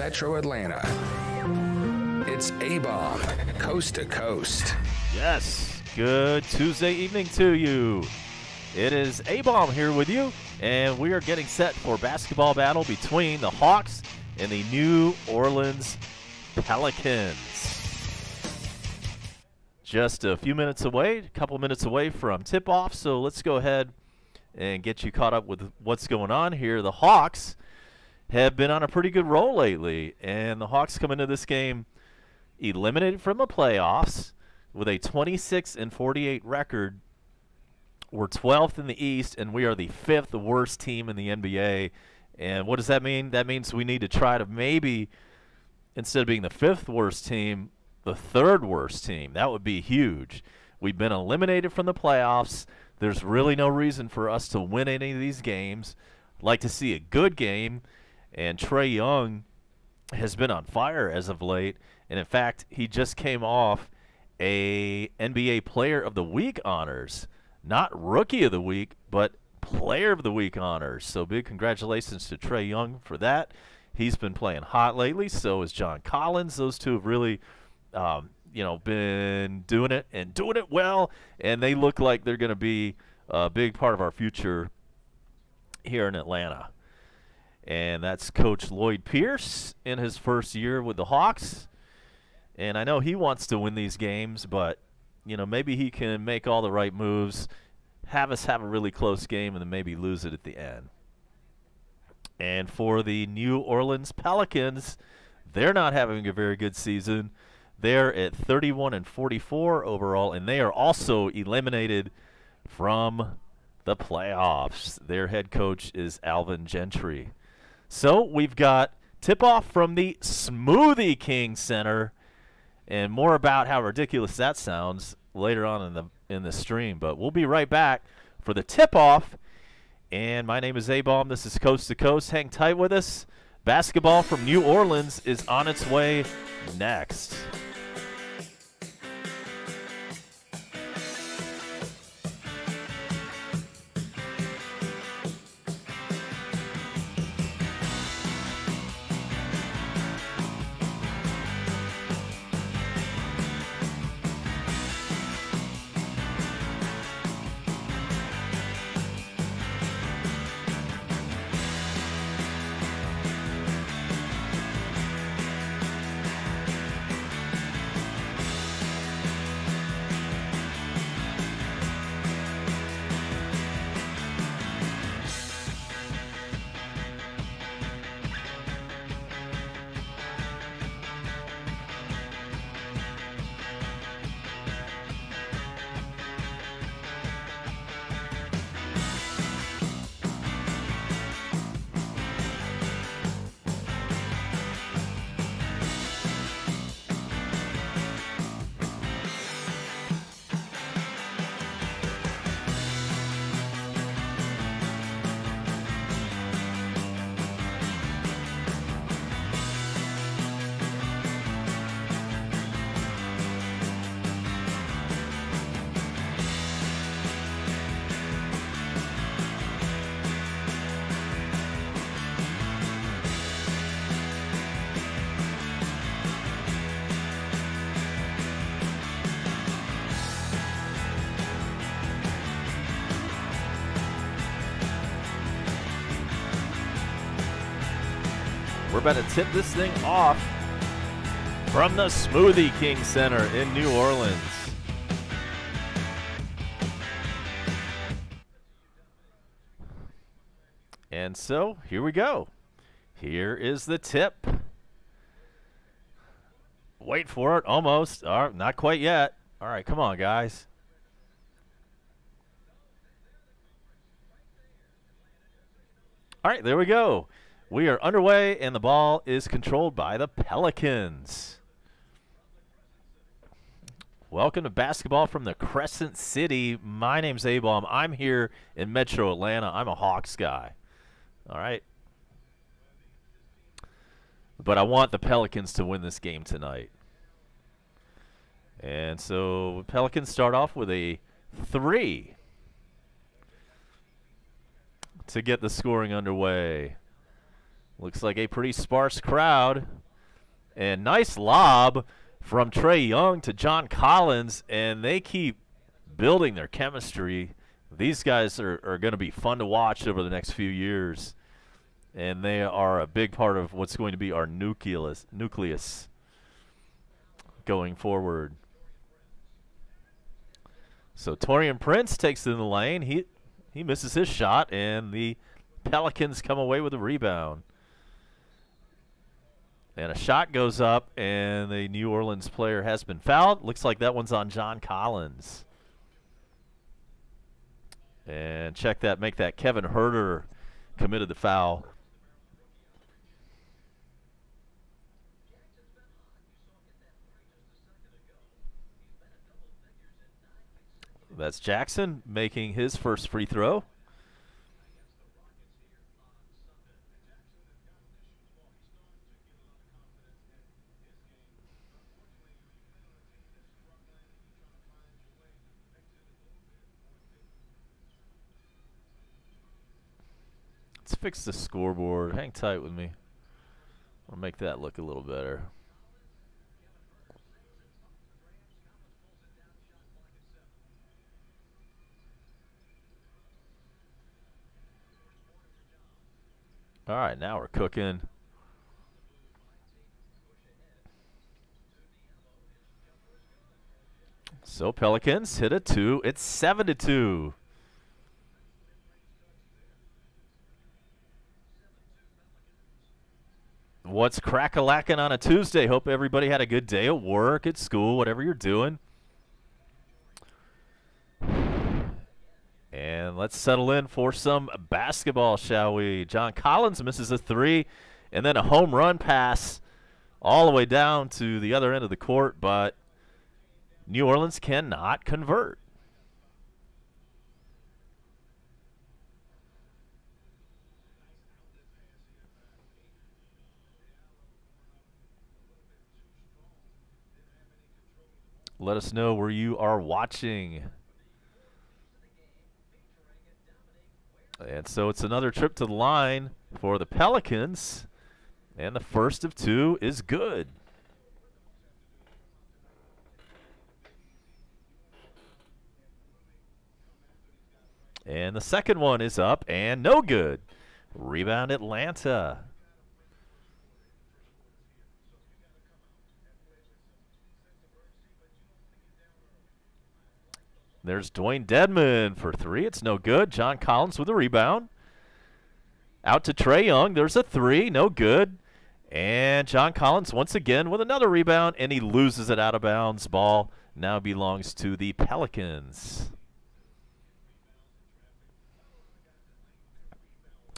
Metro Atlanta. It's A-Bomb, Coast to Coast. Yes, good Tuesday evening to you. It is A-Bomb here with you, and we are getting set for basketball battle between the Hawks and the New Orleans Pelicans. Just a few minutes away, a couple minutes away from tip-off, so let's go ahead and get you caught up with what's going on here. The Hawks have been on a pretty good roll lately, and the Hawks come into this game eliminated from the playoffs with a 26-48 record. We're 12th in the East, and we are the 5th worst team in the NBA. And what does that mean? That means we need to try to maybe, instead of being the 5th worst team, the 3rd worst team. That would be huge. We've been eliminated from the playoffs. There's really no reason for us to win any of these games. I'd like to see a good game, and Trae Young has been on fire as of late. And, in fact, he just came off a NBA Player of the Week honors. Not Rookie of the Week, but Player of the Week honors. So big congratulations to Trae Young for that. He's been playing hot lately. So is John Collins. Those two have really been doing it and doing it well, and they look like they're going to be a big part of our future here in Atlanta. And that's Coach Lloyd Pierce in his first year with the Hawks. And I know he wants to win these games, but maybe he can make all the right moves, have us have a really close game, and then maybe lose it at the end. And for the New Orleans Pelicans, they're not having a very good season. They're at 31-44 overall, and they are also eliminated from the playoffs. Their head coach is Alvin Gentry. So we've got tip-off from the Smoothie King Center, and more about how ridiculous that sounds later on in the stream. But we'll be right back for the tip-off. And my name is A-Bomb. This is Coast to Coast. Hang tight with us. Basketball from New Orleans is on its way next. We're about to tip this thing off from the Smoothie King Center in New Orleans. And so, here we go. Here is the tip. Wait for it, almost. Not quite yet. All right, come on, guys. All right, there we go. We are underway, and the ball is controlled by the Pelicans. Welcome to basketball from the Crescent City. My name's A-Bomb. I'm here in Metro Atlanta. I'm a Hawks guy. All right. But I want the Pelicans to win this game tonight. And so Pelicans start off with a 3 to get the scoring underway. Looks like a pretty sparse crowd. And nice lob from Trae Young to John Collins, and they keep building their chemistry. These guys are going to be fun to watch over the next few years, and they are a big part of what's going to be our nucleus going forward. So Taurean Prince takes it in the lane. He misses his shot, and the Pelicans come away with a rebound. And a shot goes up, and the New Orleans player has been fouled. Looks like that one's on John Collins. And check that, make that Kevin Huerter committed the foul. That's Jackson making his first free throw. Let's fix the scoreboard. Hang tight with me. I'll make that look a little better. All right, now we're cooking. So Pelicans hit a 2. It's 7-2. What's crack-a-lacking on a Tuesday? Hope everybody had a good day at work, at school, whatever you're doing. And let's settle in for some basketball, shall we? John Collins misses a 3, and then a home run pass all the way down to the other end of the court, but New Orleans cannot convert. Let us know where you are watching. And so it's another trip to the line for the Pelicans. And the first of 2 is good. And the second one is up and no good. Rebound Atlanta. There's Dwayne Dedmon for 3. It's no good. John Collins with a rebound. Out to Trae Young. There's a 3. No good. And John Collins once again with another rebound, and he loses it out of bounds. Ball now belongs to the Pelicans.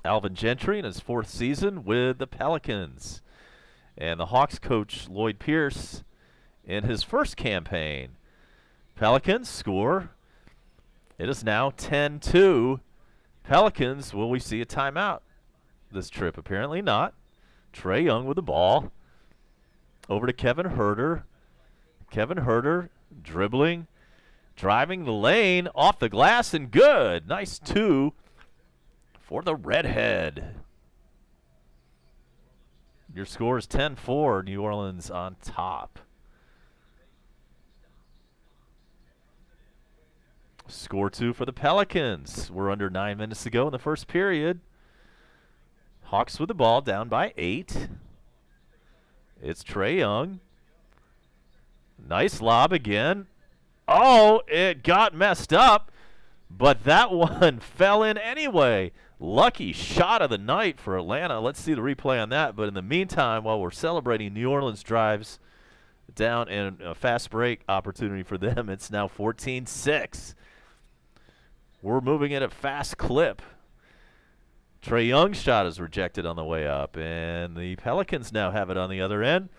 Alvin Gentry in his 4th season with the Pelicans. And the Hawks coach Lloyd Pierce in his first campaign. Pelicans score. It is now 10-2. Pelicans, will we see a timeout this trip? Apparently not. Trae Young with the ball. Over to Kevin Huerter. Kevin Huerter dribbling, driving the lane, off the glass, and good. Nice 2 for the Redhead. Your score is 10-4. New Orleans on top. Score 2 for the Pelicans. We're under 9 minutes to go in the first period. Hawks with the ball, down by 8. It's Trae Young. Nice lob again. Oh, it got messed up, but that one fell in anyway. Lucky shot of the night for Atlanta. Let's see the replay on that. But in the meantime, while we're celebrating, New Orleans drives down and a fast break opportunity for them. It's now 14-6. We're moving at a fast clip. Trae Young's shot is rejected on the way up, and the Pelicans now have it on the other end.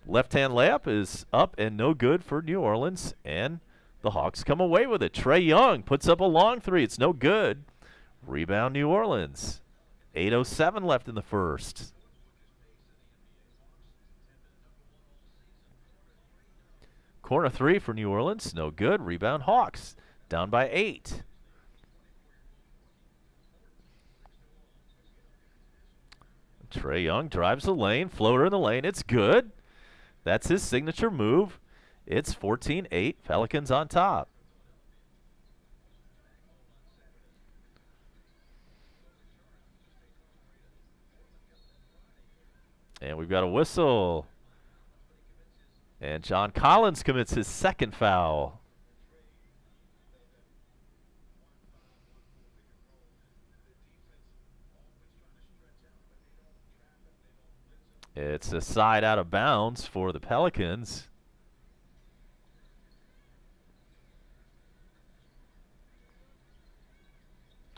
Left-hand layup is up and no good for New Orleans, and the Hawks come away with it. Trae Young puts up a long 3. It's no good. Rebound New Orleans. 8:07 left in the first. Corner 3 for New Orleans. No good. Rebound Hawks. Down by 8. Trae Young drives the lane. Floater in the lane. It's good. That's his signature move. It's 14-8, Pelicans on top. And we've got a whistle. And John Collins commits his second foul. It's a side out of bounds for the Pelicans.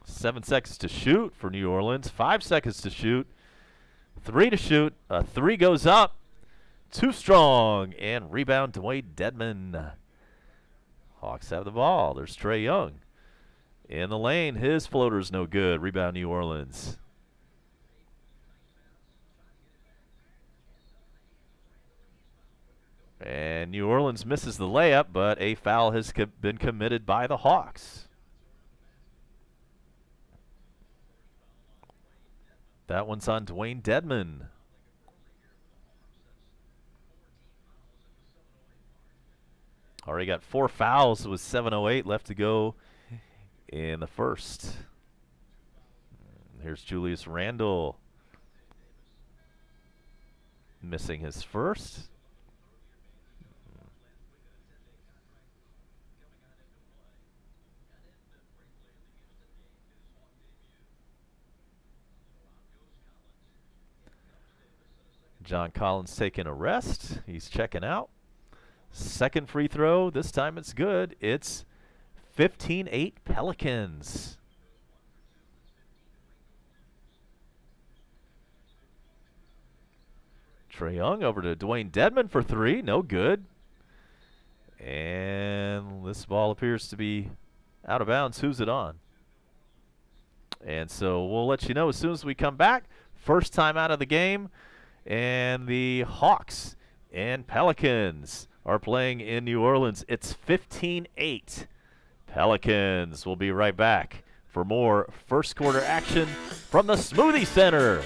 Seven seconds to shoot for New Orleans. 5 seconds to shoot. 3 to shoot. A 3 goes up. Too strong. And rebound Dwayne Dedmon. Hawks have the ball. There's Trae Young. In the lane. His floater's no good. Rebound New Orleans. And New Orleans misses the layup, but a foul has been committed by the Hawks. That one's on Dwayne Dedmon. Already got 4 fouls with 7:08 left to go in the first. Here's Julius Randle. Missing his first. John Collins taking a rest. He's checking out. Second free throw. This time it's good. It's 15-8 Pelicans. Trae Young over to Dwayne Dedmon for 3. No good. And this ball appears to be out of bounds. Who's it on? And so we'll let you know as soon as we come back. First time out of the game. And the Hawks and Pelicans are playing in New Orleans. It's 15-8 Pelicans. We'll be right back for more first quarter action from the Smoothie Center.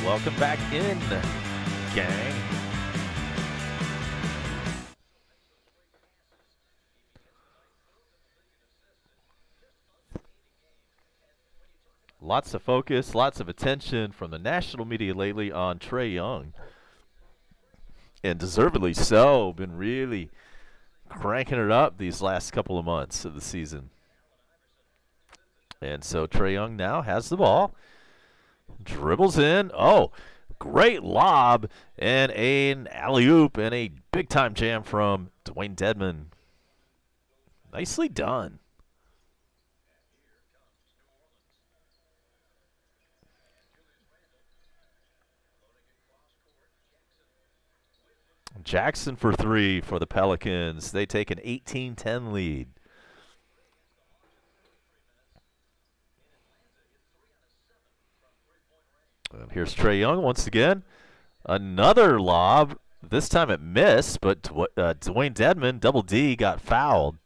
Welcome back in, gang. Lots of focus, lots of attention from the national media lately on Trae Young. and deservedly so. Been really cranking it up these last couple of months of the season. And so Trae Young now has the ball. Dribbles in. Oh, great lob and an alley-oop and a big-time jam from Dwayne Dedmon. Nicely done. Jackson for three for the Pelicans. They take an 18-10 lead. And here's Trae Young once again. Another lob. This time it missed, but Dwayne Dedmon, double D, got fouled.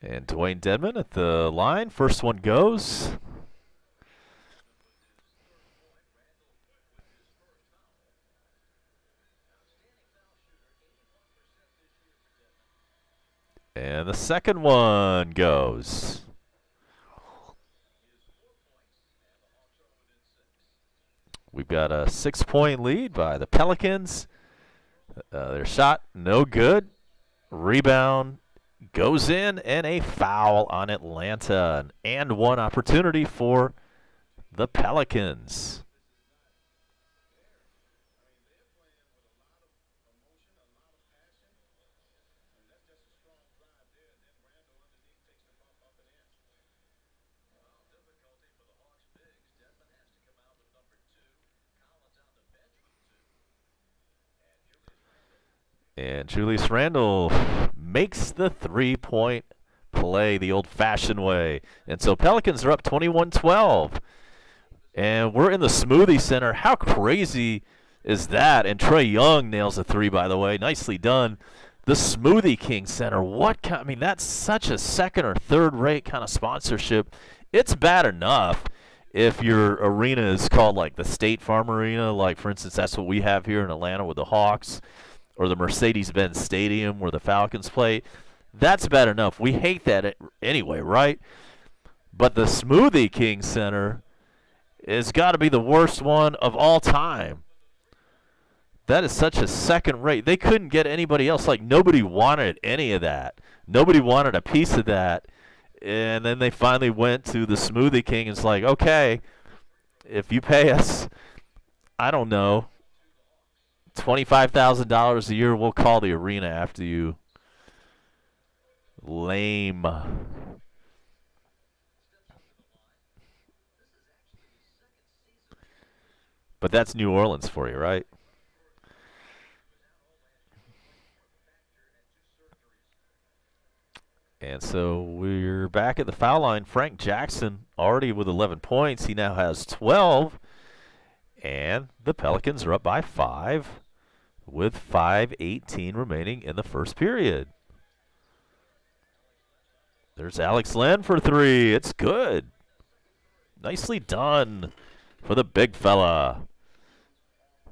And Dwayne Dedmon at the line. First one goes. And the second one goes. We've got a 6-point lead by the Pelicans. Their shot, no good. Rebound goes in, and a foul on Atlanta. And one opportunity for the Pelicans. And Julius Randle makes the three-point play the old-fashioned way. And so Pelicans are up 21-12. And we're in the Smoothie Center. How crazy is that? And Trae Young nails a three, by the way. Nicely done. The Smoothie King Center. I mean, that's such a second or third-rate kind of sponsorship. It's bad enough if your arena is called like the State Farm Arena. Like, for instance, that's what we have here in Atlanta with the Hawks. Or the Mercedes-Benz Stadium where the Falcons play. That's bad enough. We hate that anyway, right? But the Smoothie King Center has got to be the worst one of all time. That is such a second rate. They couldn't get anybody else. Like, nobody wanted any of that. Nobody wanted a piece of that. And then they finally went to the Smoothie King and it's like, okay, if you pay us, I don't know, $25,000 a year, we'll call the arena after you. Lame. But that's New Orleans for you, right? And so we're back at the foul line. Frank Jackson already with 11 points. He now has 12. And the Pelicans are up by 5. With 5:18 remaining in the first period. There's Alex Len for three. It's good. Nicely done for the big fella.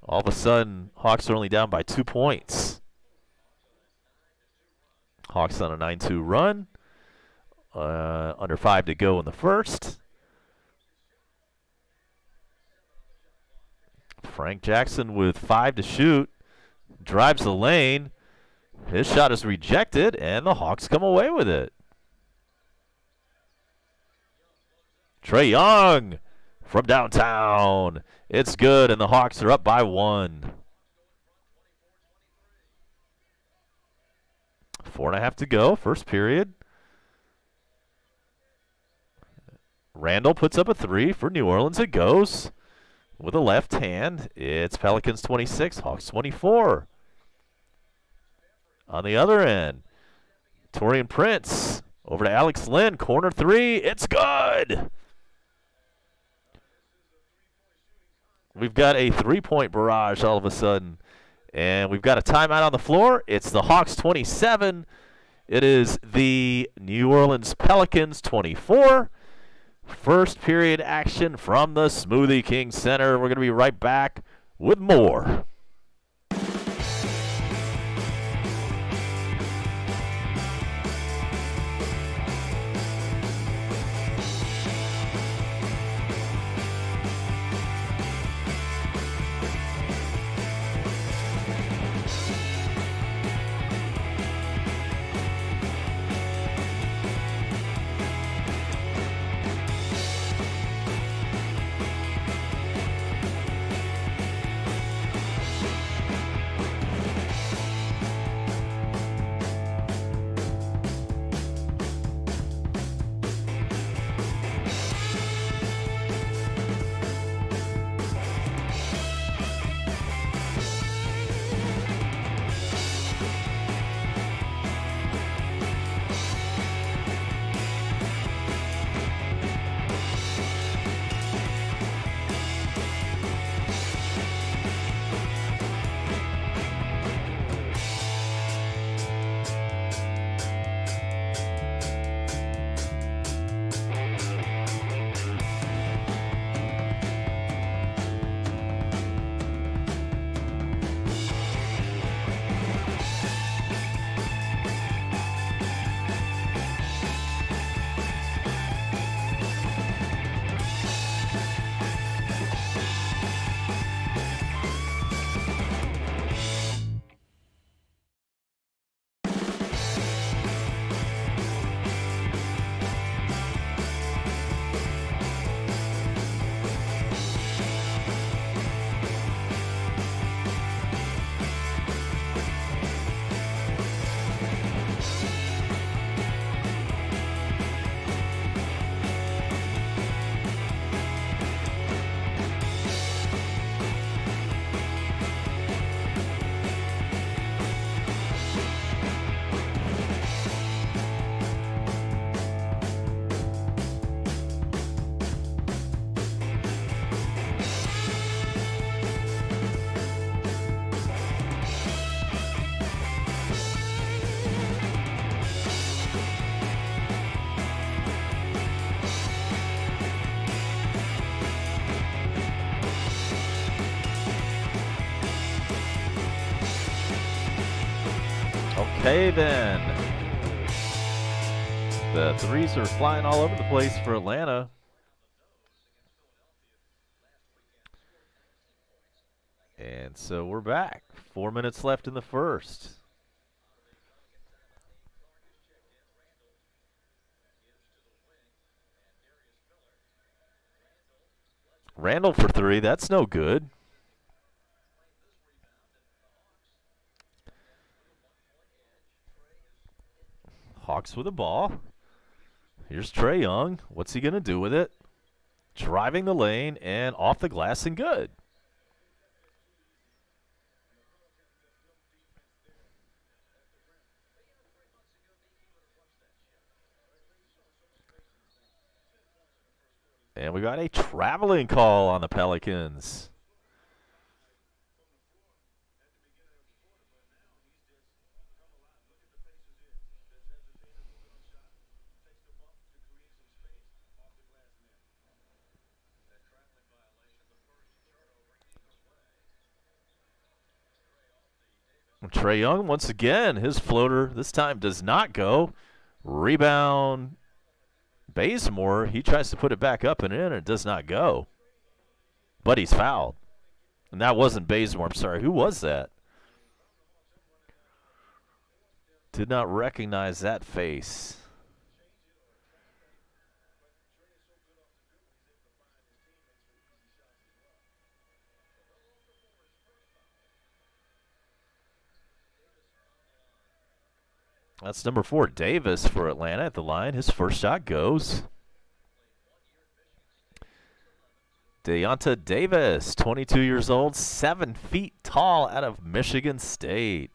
All of a sudden, Hawks are only down by 2 points. Hawks on a 9-2 run. Under 5 to go in the first. Frank Jackson with 5 to shoot. Drives the lane. His shot is rejected, and the Hawks come away with it. Trae Young from downtown. It's good, and the Hawks are up by 1. 4.5 to go, first period. Randall puts up a three for New Orleans. It goes with a left hand. It's Pelicans 26, Hawks 24. On the other end, Taurean Prince over to Alex Len. Corner three. It's good. We've got a three-point barrage all of a sudden. And we've got a timeout on the floor. It's the Hawks 27. It is the New Orleans Pelicans 24. First period action from the Smoothie King Center. We're going to be right back with more. Okay, then. The threes are flying all over the place for Atlanta. And so we're back. 4 minutes left in the first. Randall for three. That's no good. Hawks with the ball. Here's Trae Young. What's he going to do with it? Driving the lane and off the glass and good. And we got a traveling call on the Pelicans. Trae Young, once again, his floater this time does not go. Rebound, Bazemore. He tries to put it back up and in, and it does not go. But he's fouled. And that wasn't Bazemore. I'm sorry. Who was that? Did not recognize that face. That's number 4, Davis for Atlanta at the line. His first shot goes. Deonta Davis, 22 years old, 7 feet tall, out of Michigan State.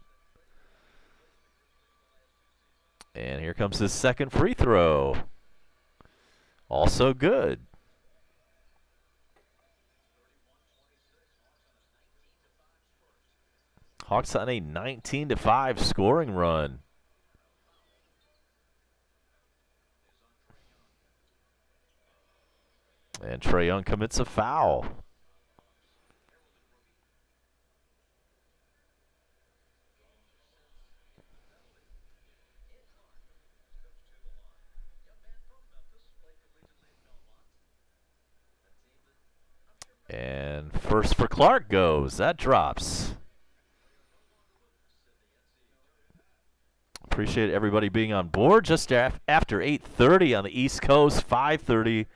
And here comes his second free throw. Also good. Hawks on a 19-5 scoring run. And Trae Young commits a foul. And first for Clark goes. That drops. Appreciate everybody being on board. Just after 8:30 on the East Coast, 5:30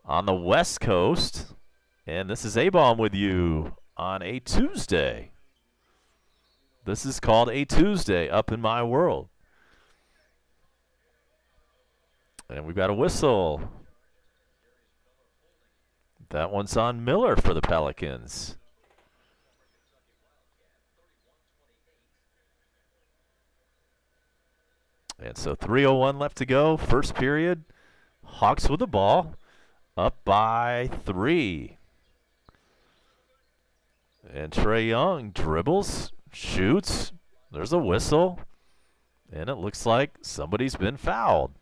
on the West Coast. And this is A-Bomb with you on a Tuesday. This is called a Tuesday up in my world. And we've got a whistle. That one's on Miller for the Pelicans. And so 3:01 left to go. First period. Hawks with the ball. Up by 3. And Trae Young dribbles, shoots. There's a whistle. And it looks like somebody's been fouled.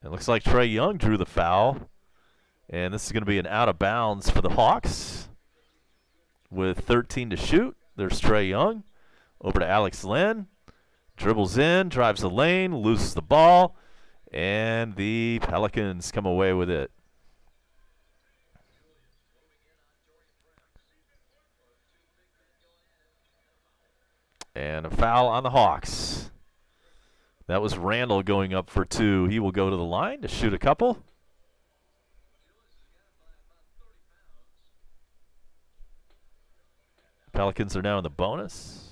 It looks like Trae Young drew the foul. And this is going to be an out of bounds for the Hawks. With 13 to shoot, there's Trae Young. Over to Alex Len. Dribbles in, drives the lane, loses the ball. And the Pelicans come away with it. And a foul on the Hawks. That was Randall going up for 2. He will go to the line to shoot a couple. Pelicans are now in the bonus.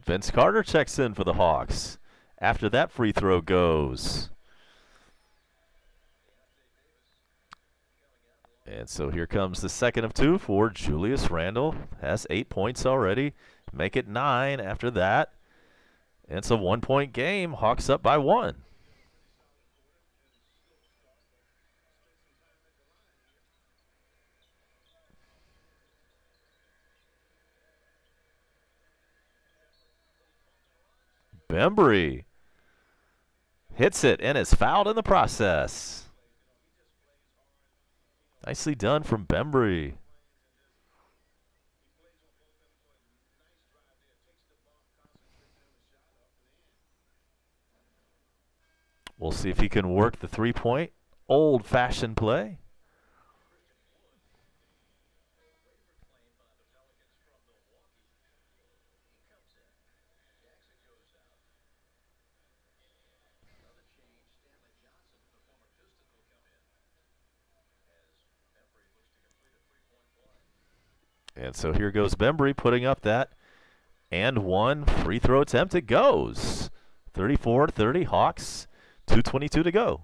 Vince Carter checks in for the Hawks after that free throw goes. And so here comes the second of 2 for Julius Randle. Has 8 points already. Make it 9 after that. And it's a 1-point game. Hawks up by 1. Bembry hits it and is fouled in the process. Nicely done from Bembry. We'll see if he can work the three-point old-fashioned play. And so here goes Bembry putting up that and one free throw attempt. It goes. 34-30 Hawks. 2:22 to go.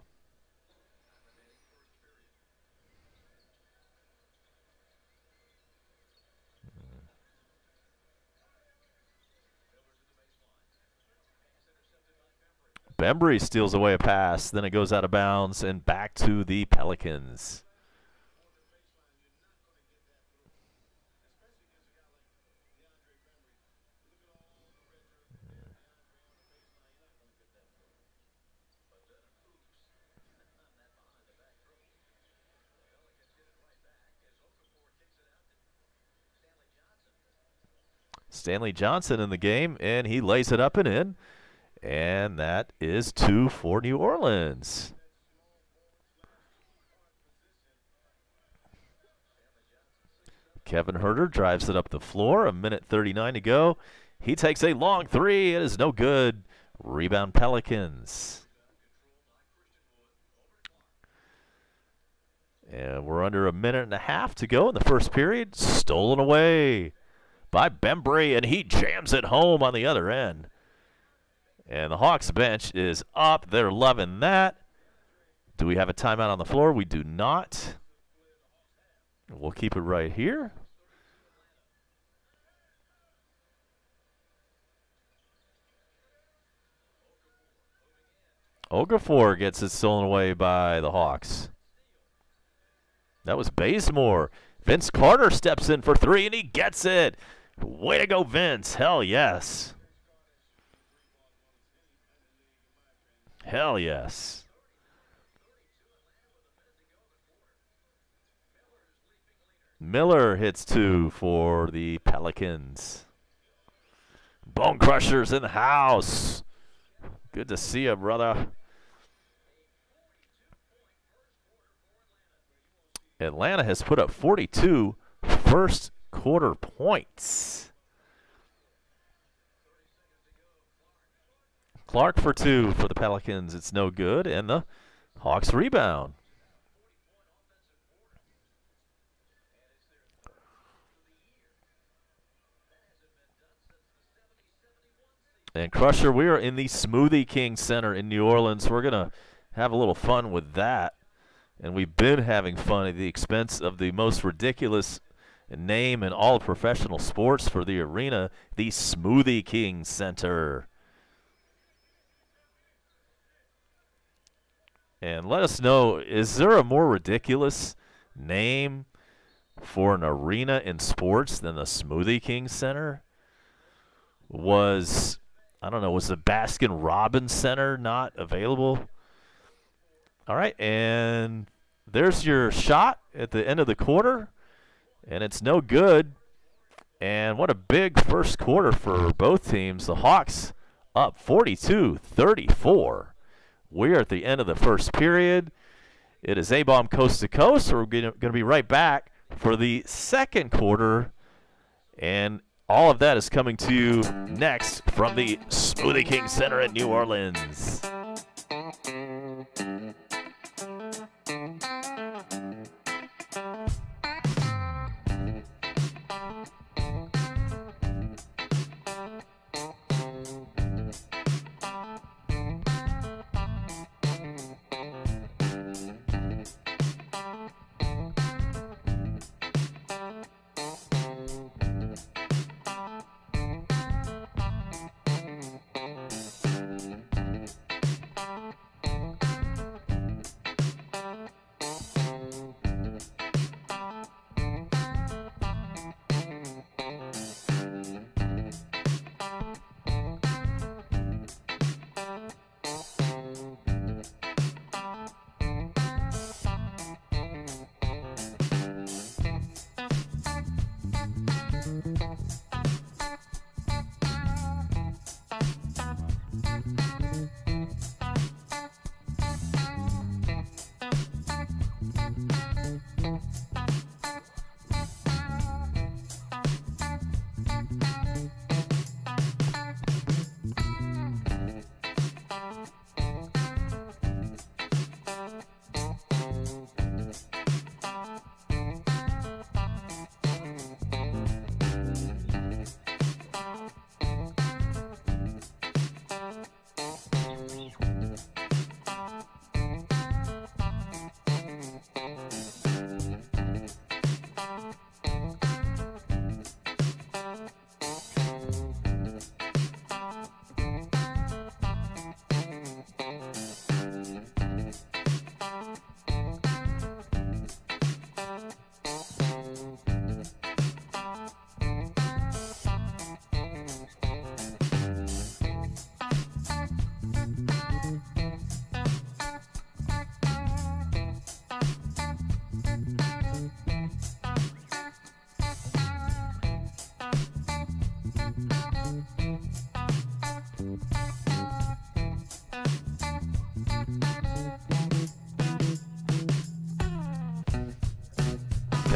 Bembry steals away a pass. Then it goes out of bounds and back to the Pelicans. Stanley Johnson in the game, and he lays it up and in. And that is 2 for New Orleans. Kevin Huerter drives it up the floor. 1:39 to go. He takes a long three. It is no good. Rebound Pelicans. And we're under 1.5 to go in the first period. Stolen away by Bembry, and he jams it home on the other end. And the Hawks bench is up. They're loving that. Do we have a timeout on the floor? We do not. We'll keep it right here. Okafor gets it stolen away by the Hawks. That was Bazemore. Vince Carter steps in for three, and he gets it. Way to go, Vince. Hell yes. Hell yes. Miller hits two for the Pelicans. Bone Crushers in the house. Good to see you, brother. Atlanta has put up 42 first quarter points. Clark for two for the Pelicans. It's no good, and the Hawks rebound. And Crusher, we are in the Smoothie King Center in New Orleans. We're going to have a little fun with that. And we've been having fun at the expense of the most ridiculous name in all of professional sports for the arena, the Smoothie King Center. And let us know, is there a more ridiculous name for an arena in sports than the Smoothie King Center? I don't know, was the Baskin Robbins Center not available? All right, and there's your shot at the end of the quarter, and it's no good. And what a big first quarter for both teams. The Hawks up 42-34. We're at the end of the first period. It is A-Bomb Coast to Coast, so we're going to be right back for the second quarter. And all of that is coming to you next from the Smoothie King Center in New Orleans.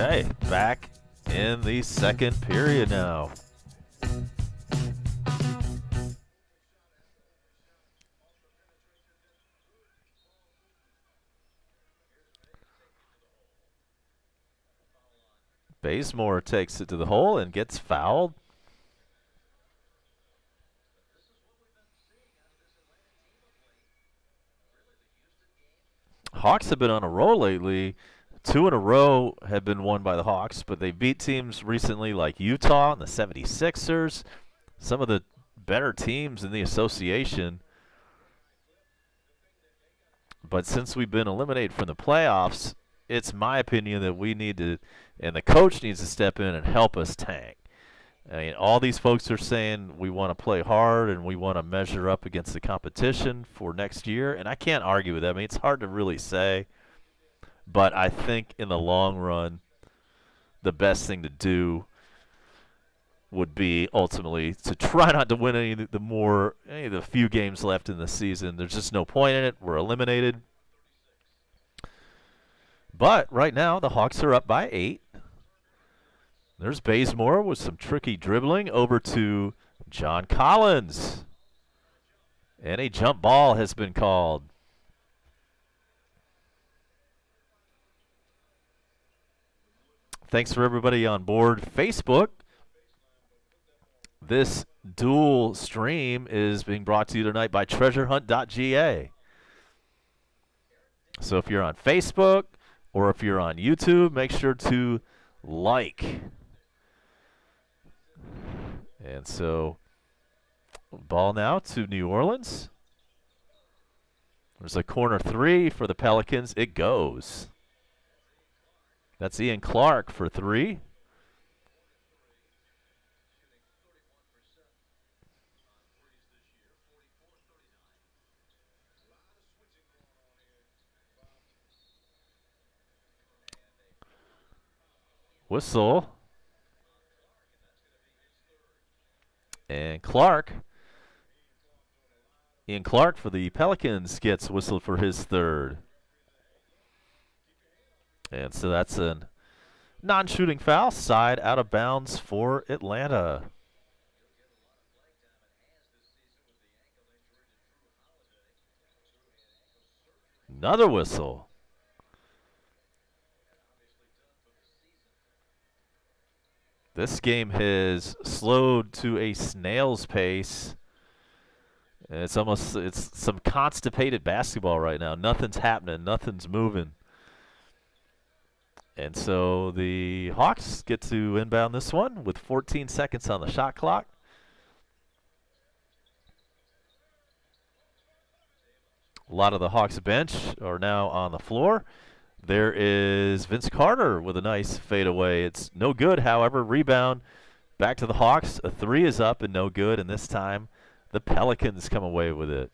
Okay, back in the second period now. Bazemore takes it to the hole and gets fouled. Hawks have been on a roll lately. 2 in a row have been won by the Hawks, but they beat teams recently like Utah and the 76ers, some of the better teams in the association. But since we've been eliminated from the playoffs, it's my opinion that we need to, and the coach needs to step in and help us tank. I mean, all these folks are saying we want to play hard and we want to measure up against the competition for next year, and I can't argue with that. I mean, it's hard to really say, but I think in the long run, the best thing to do would be ultimately to try not to win any of the few games left in the season. There's just no point in it. We're eliminated. But right now, the Hawks are up by 8. There's Bazemore with some tricky dribbling over to John Collins. And a jump ball has been called. Thanks for everybody on board Facebook. This dual stream is being brought to you tonight by treasurehunt.ga. So if you're on Facebook or if you're on YouTube, make sure to like. And so, ball now to New Orleans. There's a corner 3 for the Pelicans. It goes. That's Ian Clark for 3. Whistle. And Clark, Ian Clark for the Pelicans gets whistled for his 3rd. And so that's a non-shooting foul, side out of bounds for Atlanta. Another whistle. This game has slowed to a snail's pace. It's some constipated basketball right now. Nothing's happening. Nothing's moving. And so the Hawks get to inbound this one with 14 seconds on the shot clock. A lot of the Hawks bench are now on the floor. There is Vince Carter with a nice fadeaway. It's no good, however. Rebound back to the Hawks. A 3 is up and no good, and this time the Pelicans come away with it.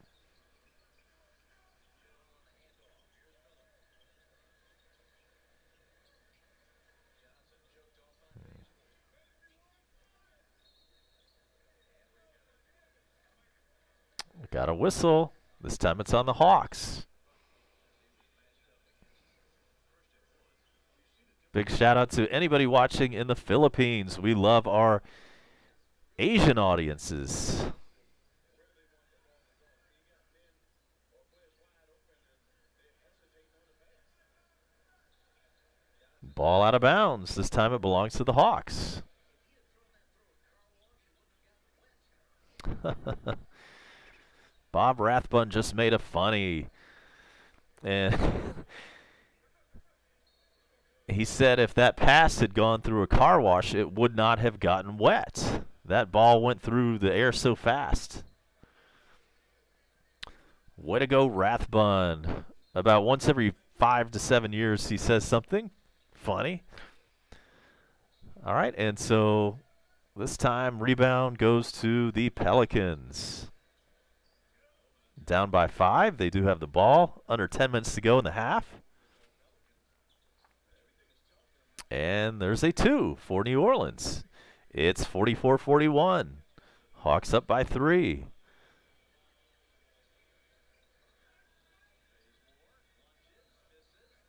Got a whistle. This time it's on the Hawks. Big shout out to anybody watching in the Philippines. We love our Asian audiences. Ball out of bounds. This time it belongs to the Hawks. Bob Rathbun just made a funny. And he said if that pass had gone through a car wash, it would not have gotten wet. That ball went through the air so fast. Way to go, Rathbun. About once every 5 to 7 years, he says something funny. All right, and so this time rebound goes to the Pelicans. Down by 5. They do have the ball. Under 10 minutes to go in the half. And there's a 2 for New Orleans. It's 44-41. Hawks up by 3.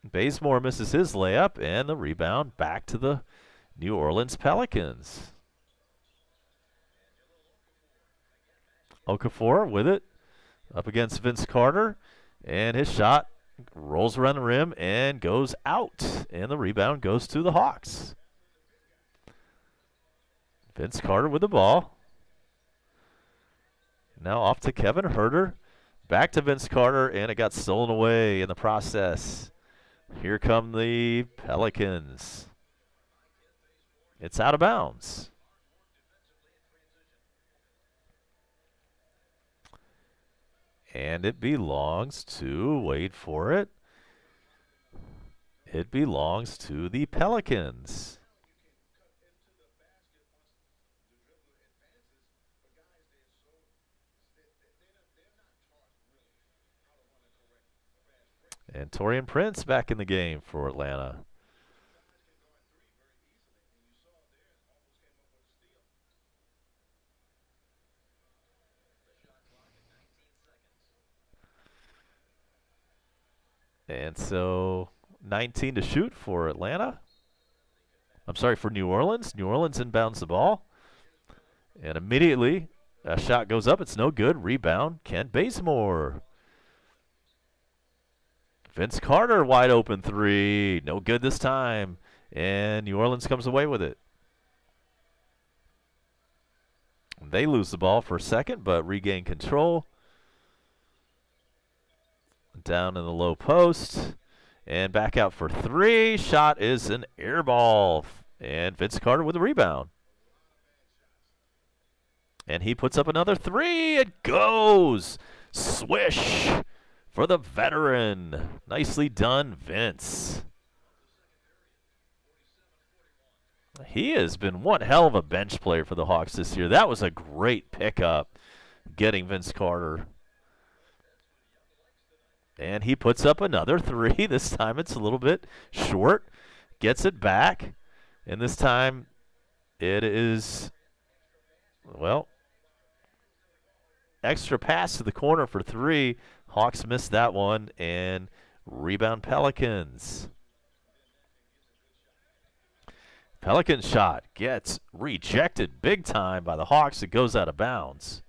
Bazemore misses his layup, and the rebound back to the New Orleans Pelicans. Okafor with it. Up against Vince Carter, and his shot rolls around the rim and goes out, and the rebound goes to the Hawks. Vince Carter with the ball. Now off to Kevin Huerter. Back to Vince Carter, and it got stolen away in the process. Here come the Pelicans. It's out of bounds. And it belongs to, wait for it, it belongs to the Pelicans. And Taurean Prince back in the game for Atlanta. And so 19 to shoot for Atlanta. I'm sorry, for New Orleans. New Orleans inbounds the ball. And immediately a shot goes up. It's no good. Rebound, Kent Bazemore. Vince Carter, wide open three. No good this time. And New Orleans comes away with it. They lose the ball for a second, but regain control. Down in the low post. And back out for three. Shot is an air ball. And Vince Carter with a rebound. And he puts up another three. It goes. Swish for the veteran. Nicely done, Vince. He has been one hell of a bench player for the Hawks this year. That was a great pickup, getting Vince Carter. And he puts up another three. This time it's a little bit short. Gets it back. And this time it is, well, extra pass to the corner for three. Hawks missed that one. And rebound Pelicans. Pelican shot gets rejected big time by the Hawks. It goes out of bounds.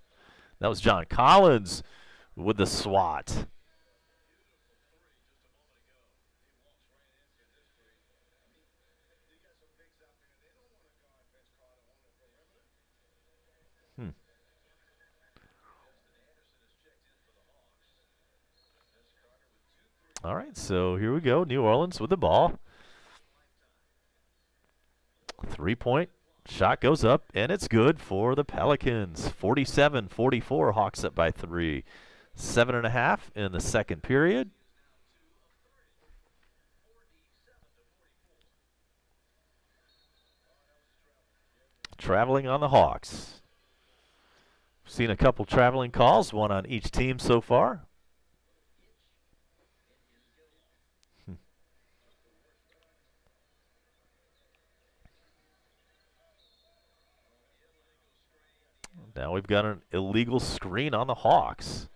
That was John Collins with the swat. All right, so here we go. New Orleans with the ball. 3-point shot goes up, and it's good for the Pelicans. 47-44, Hawks up by three. 7.5 in the second period. Traveling on the Hawks. Seen a couple traveling calls, one on each team so far. Now we've got an illegal screen on the Hawks.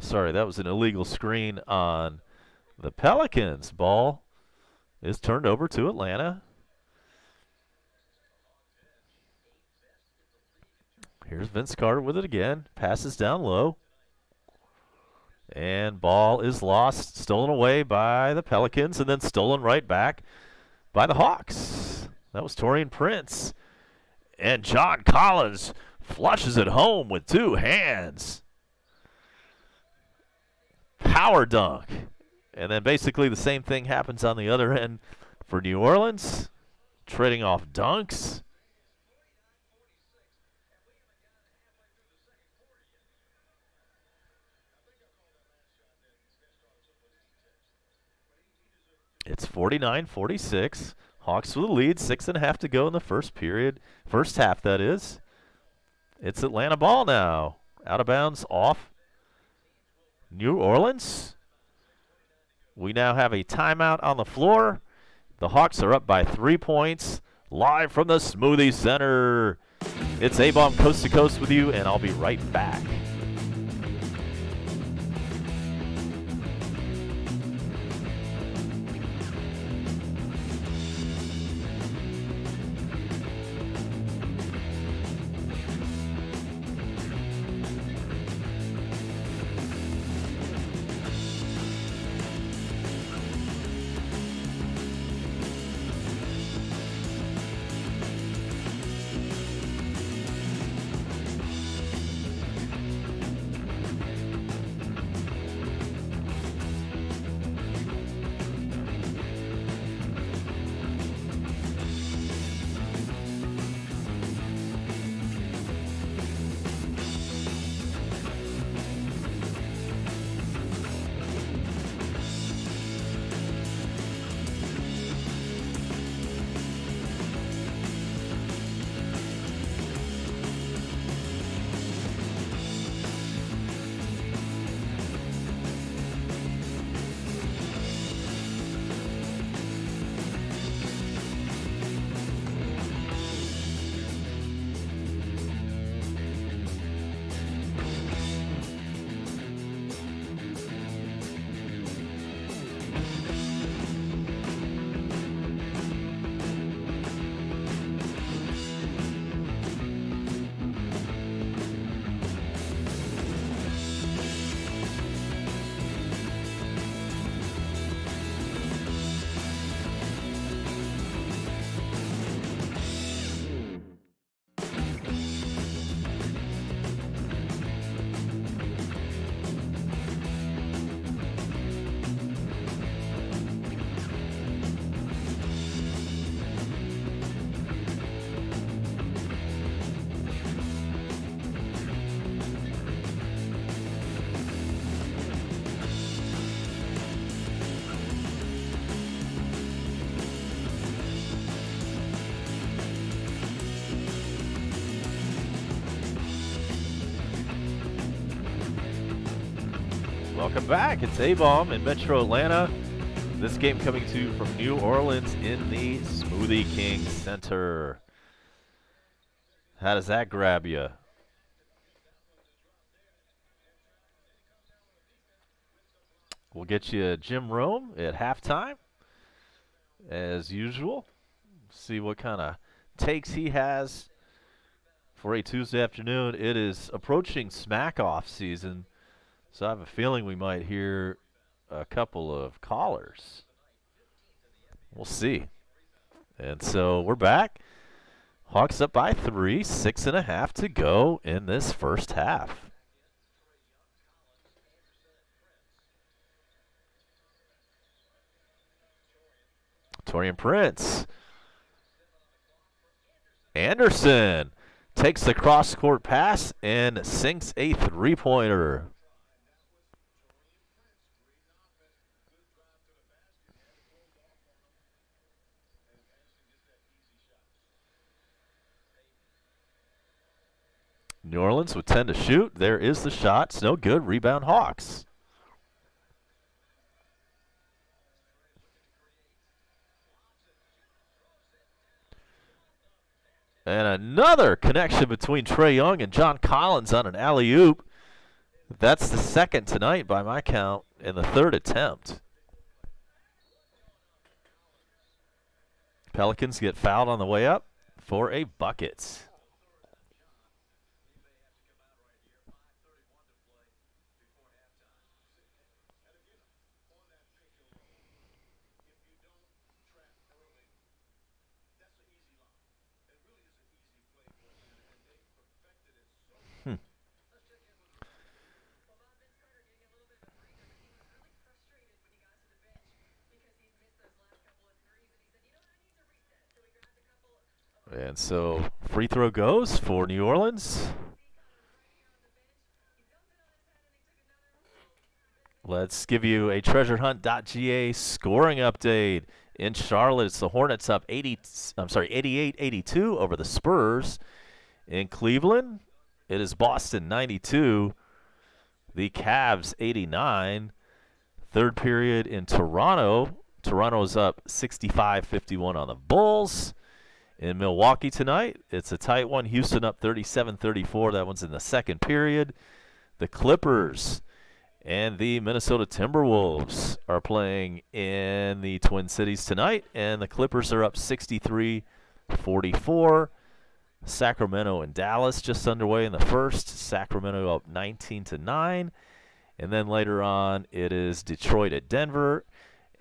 Sorry, that was an illegal screen on the Pelicans. Ball is turned over to Atlanta. Here's Vince Carter with it again. Passes down low. And ball is lost, stolen away by the Pelicans, and then stolen right back by the Hawks. That was Taurean Prince. And John Collins flushes it home with two hands. Power dunk. And then basically the same thing happens on the other end for New Orleans. Trading off dunks. It's 49-46. Hawks with the lead. 6.5 to go in the first period. First half, that is. It's Atlanta ball now. Out of bounds, off New Orleans. We now have a timeout on the floor. The Hawks are up by 3 points. Live from the Smoothie Center. It's A-Bomb Coast to Coast with you, and I'll be right back. Welcome back. It's A-Bomb in Metro Atlanta. This game coming to you from New Orleans in the Smoothie King Center. How does that grab you? We'll get you Jim Rome at halftime, as usual. See what kind of takes he has for a Tuesday afternoon. It is approaching smack-off season, so I have a feeling we might hear a couple of callers. We'll see. And so we're back. Hawks up by 3, 6.5 to go in this first half. Torian Prince. Anderson takes the cross-court pass and sinks a three-pointer. New Orleans with 10 to shoot. There is the shot. It's no good. Rebound Hawks. And another connection between Trae Young and John Collins on an alley-oop. That's the second tonight by my count and the third attempt. Pelicans get fouled on the way up for a bucket. And so free throw goes for New Orleans. Let's give you a treasurehunt.ga scoring update. In Charlotte, it's the Hornets up 88-82 over the Spurs. In Cleveland, it is Boston 92. The Cavs 89. Third period in Toronto. Toronto's up 65-51 on the Bulls. In Milwaukee tonight, it's a tight one. Houston up 37-34. That one's in the second period. The Clippers and the Minnesota Timberwolves are playing in the Twin Cities tonight, and the Clippers are up 63-44. Sacramento and Dallas just underway in the first. Sacramento up 19-9. And then later on, it is Detroit at Denver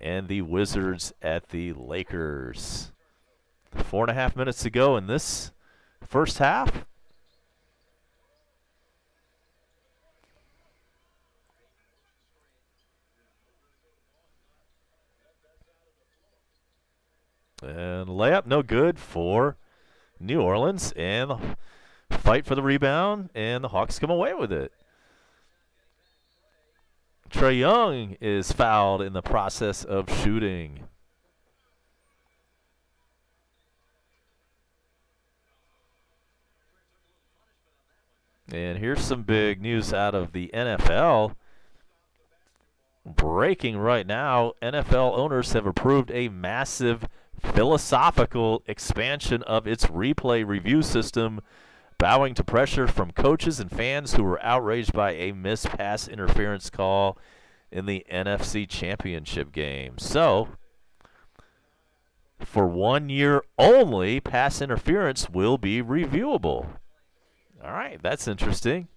and the Wizards at the Lakers. 4.5 minutes to go in this first half. And layup no good for New Orleans. And the fight for the rebound, and the Hawks come away with it. Trae Young is fouled in the process of shooting. And here's some big news out of the NFL. Breaking right now, NFL owners have approved a massive philosophical expansion of its replay review system, bowing to pressure from coaches and fans who were outraged by a missed pass interference call in the NFC Championship game. So, for 1 year only, pass interference will be reviewable. All right, that's interesting.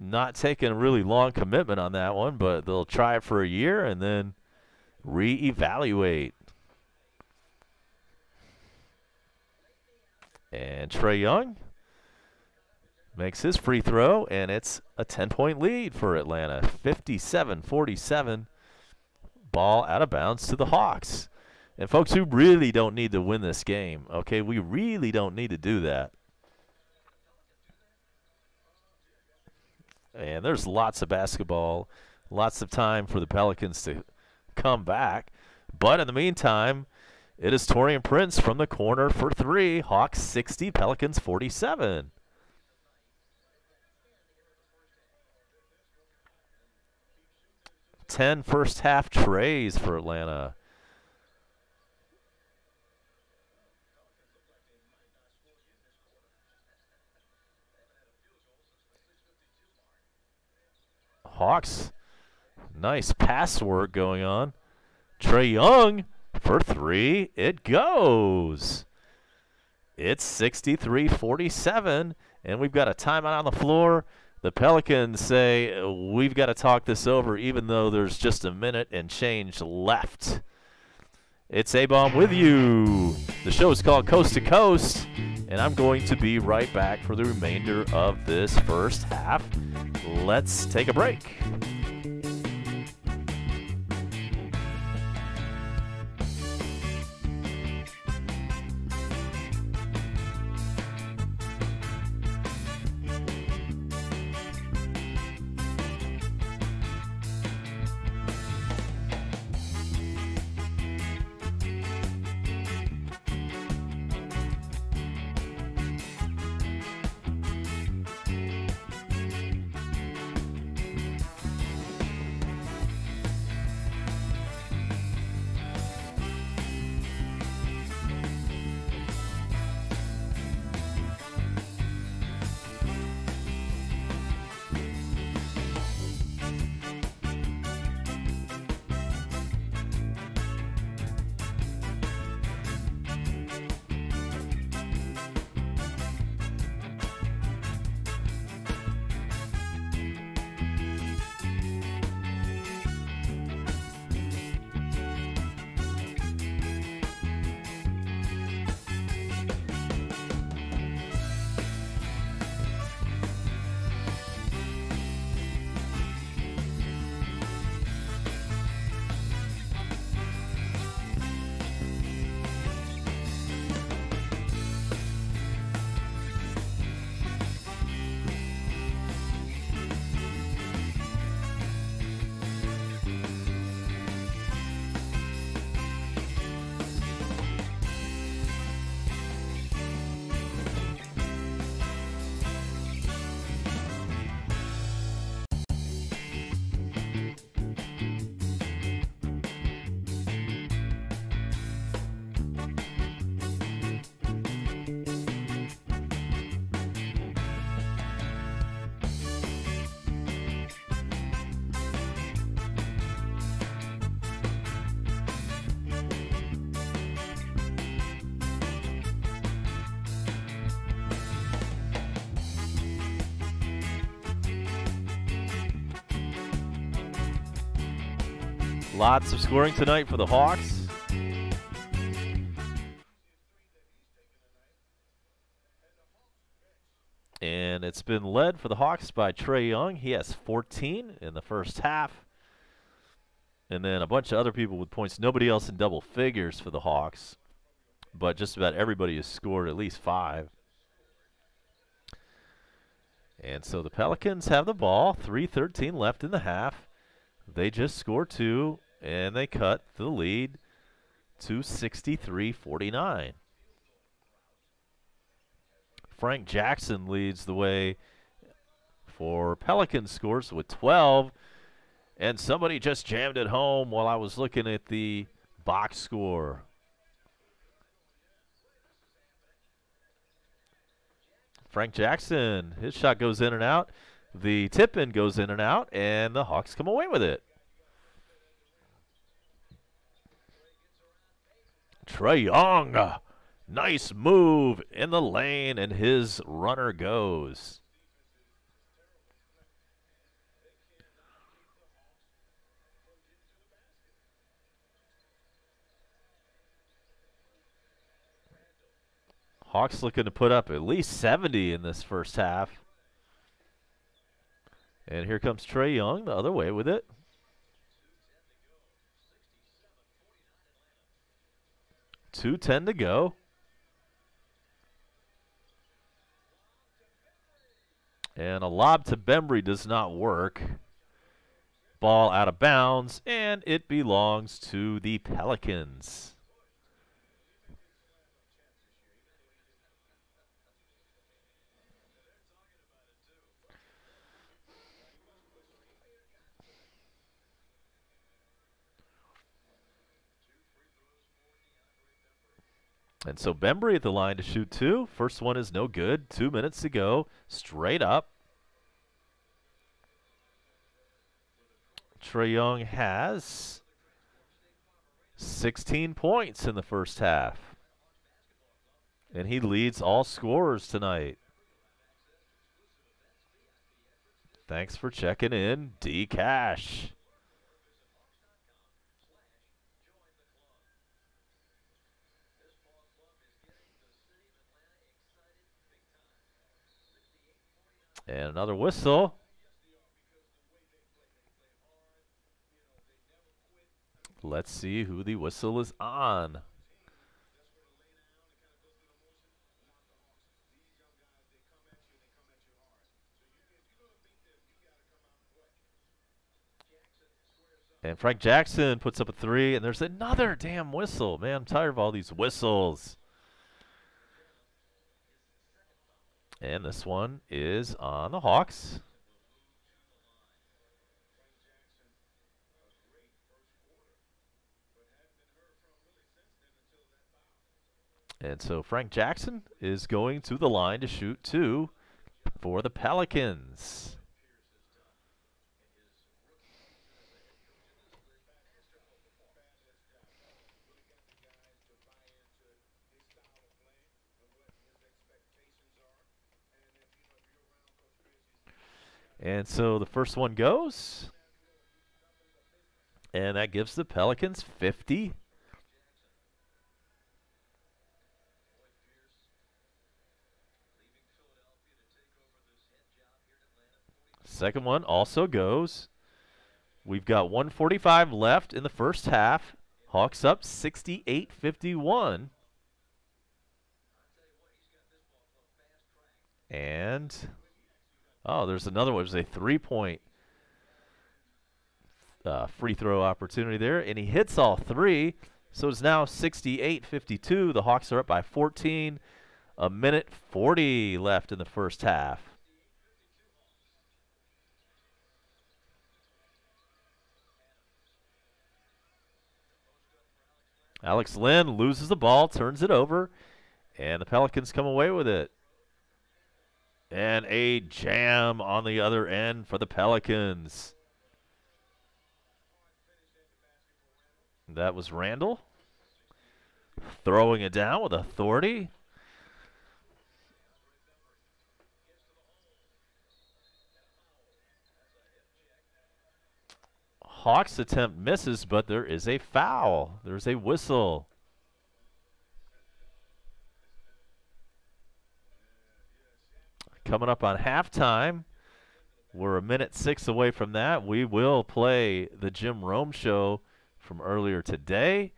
Not taking a really long commitment on that one, but they'll try it for a year and then reevaluate. And Trae Young makes his free throw, and it's a 10-point lead for Atlanta. 57-47. Ball out of bounds to the Hawks. And folks, we really don't need to win this game, okay? We really don't need to do that. And there's lots of basketball, lots of time for the Pelicans to come back. But in the meantime, it is Torian Prince from the corner for three. Hawks 60, Pelicans 47. 10 first half trays for Atlanta. Hawks, nice pass work going on. Trae Young for three. It goes. It's 63-47, and we've got a timeout on the floor. The Pelicans say we've got to talk this over even though there's just a minute and change left. It's A-Bomb with you. The show is called Coast to Coast, and I'm going to be right back for the remainder of this first half. Let's take a break. Lots of scoring tonight for the Hawks. And it's been led for the Hawks by Trae Young. He has 14 in the first half. And then a bunch of other people with points. Nobody else in double figures for the Hawks. But just about everybody has scored at least 5. And so the Pelicans have the ball. 3:13 left in the half. They just scored 2, and they cut the lead to 63-49. Frank Jackson leads the way for Pelicans scores with 12. And somebody just jammed it home while I was looking at the box score. Frank Jackson, his shot goes in and out. The tip-in goes in and out, and the Hawks come away with it. Trae Young, nice move in the lane, and his runner goes. Hawks looking to put up at least 70 in this first half. And here comes Trae Young the other way with it. .210 to go. And a lob to Bembry does not work. Ball out of bounds, and it belongs to the Pelicans. And so Bembry at the line to shoot two. First one is no good. 2 minutes to go. Straight up. Trae Young has 16 points in the first half. And he leads all scorers tonight. Thanks for checking in, D Cash. And another whistle. Let's see who the whistle is on. And Frank Jackson puts up a three, and there's another damn whistle. Man, I'm tired of all these whistles. And this one is on the Hawks. And so Frank Jackson is going to the line to shoot two for the Pelicans. And so the first one goes. And that gives the Pelicans 50. Second one also goes. We've got 1:45 left in the first half. Hawks up 68-51. And, oh, there's another one. There's a three-point free throw opportunity there, and he hits all three. So it's now 68-52. The Hawks are up by 14. 1:40 left in the first half. Alex Len loses the ball, turns it over, and the Pelicans come away with it. And a jam on the other end for the Pelicans. That was Randall throwing it down with authority. Hawks attempt misses, but there is a foul. There's a whistle. Coming up on halftime, we're 1:06 away from that. We will play the Jim Rome show from earlier today.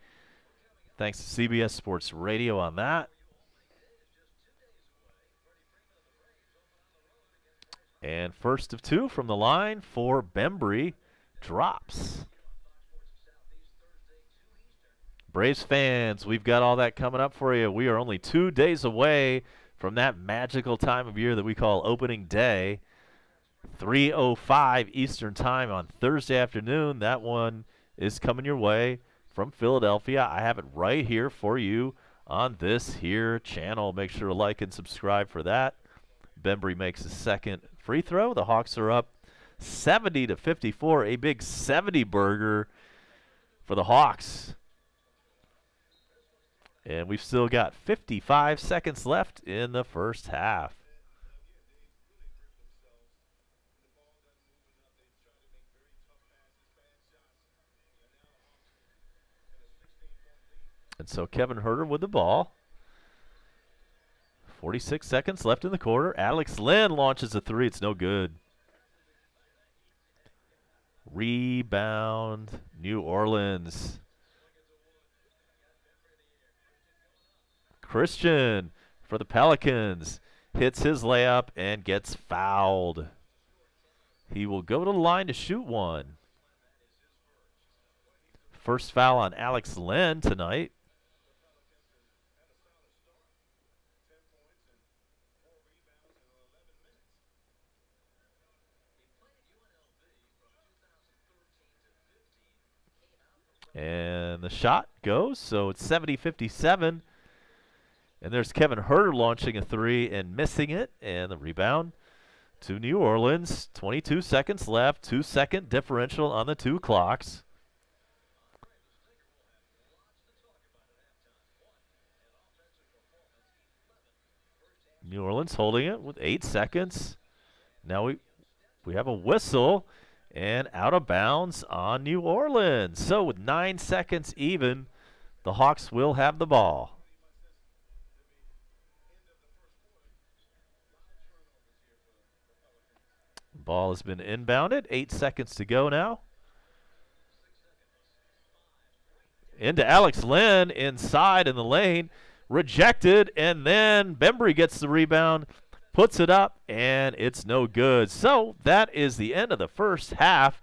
Thanks to CBS Sports Radio on that. And first of two from the line for Bembry. Drops. Braves fans, we've got all that coming up for you. We are only 2 days away from that magical time of year that we call opening day. 3:05 Eastern time on Thursday afternoon. That one is coming your way from Philadelphia. I have it right here for you on this here channel. Make sure to like and subscribe for that. Bembry makes a second free throw. The Hawks are up 70-54, a big 70 burger for the Hawks. And we've still got 55 seconds left in the first half. And so Kevin Huerter with the ball. 46 seconds left in the quarter. Alex Len launches a three. It's no good. Rebound, New Orleans. Christian for the Pelicans hits his layup and gets fouled. He will go to the line to shoot one. First foul on Alex Len tonight. And the shot goes, so it's 70-57. And there's Kevin Herter launching a three and missing it. And the rebound to New Orleans. 22 seconds left. 2-second differential on the two clocks. New Orleans holding it with 8 seconds. Now we have a whistle and out of bounds on New Orleans. So with 9 seconds even, the Hawks will have the ball. Ball has been inbounded. 8 seconds to go now. Into Alex Len inside in the lane. Rejected, and then Bembry gets the rebound, puts it up, and it's no good. So that is the end of the first half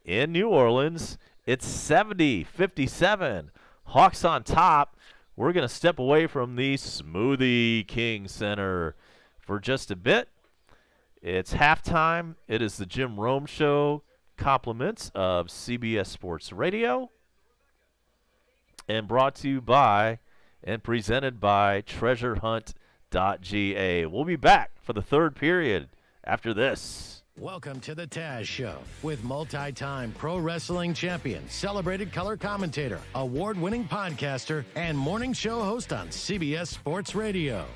in New Orleans. It's 70-57. Hawks on top. We're going to step away from the Smoothie King Center for just a bit. It's halftime. It is the Jim Rome Show, compliments of CBS Sports Radio, and brought to you by and presented by TreasureHunt.ga. We'll be back for the third period after this. Welcome to the Taz Show with multi-time pro wrestling champion, celebrated color commentator, award-winning podcaster, and morning show host on CBS Sports Radio.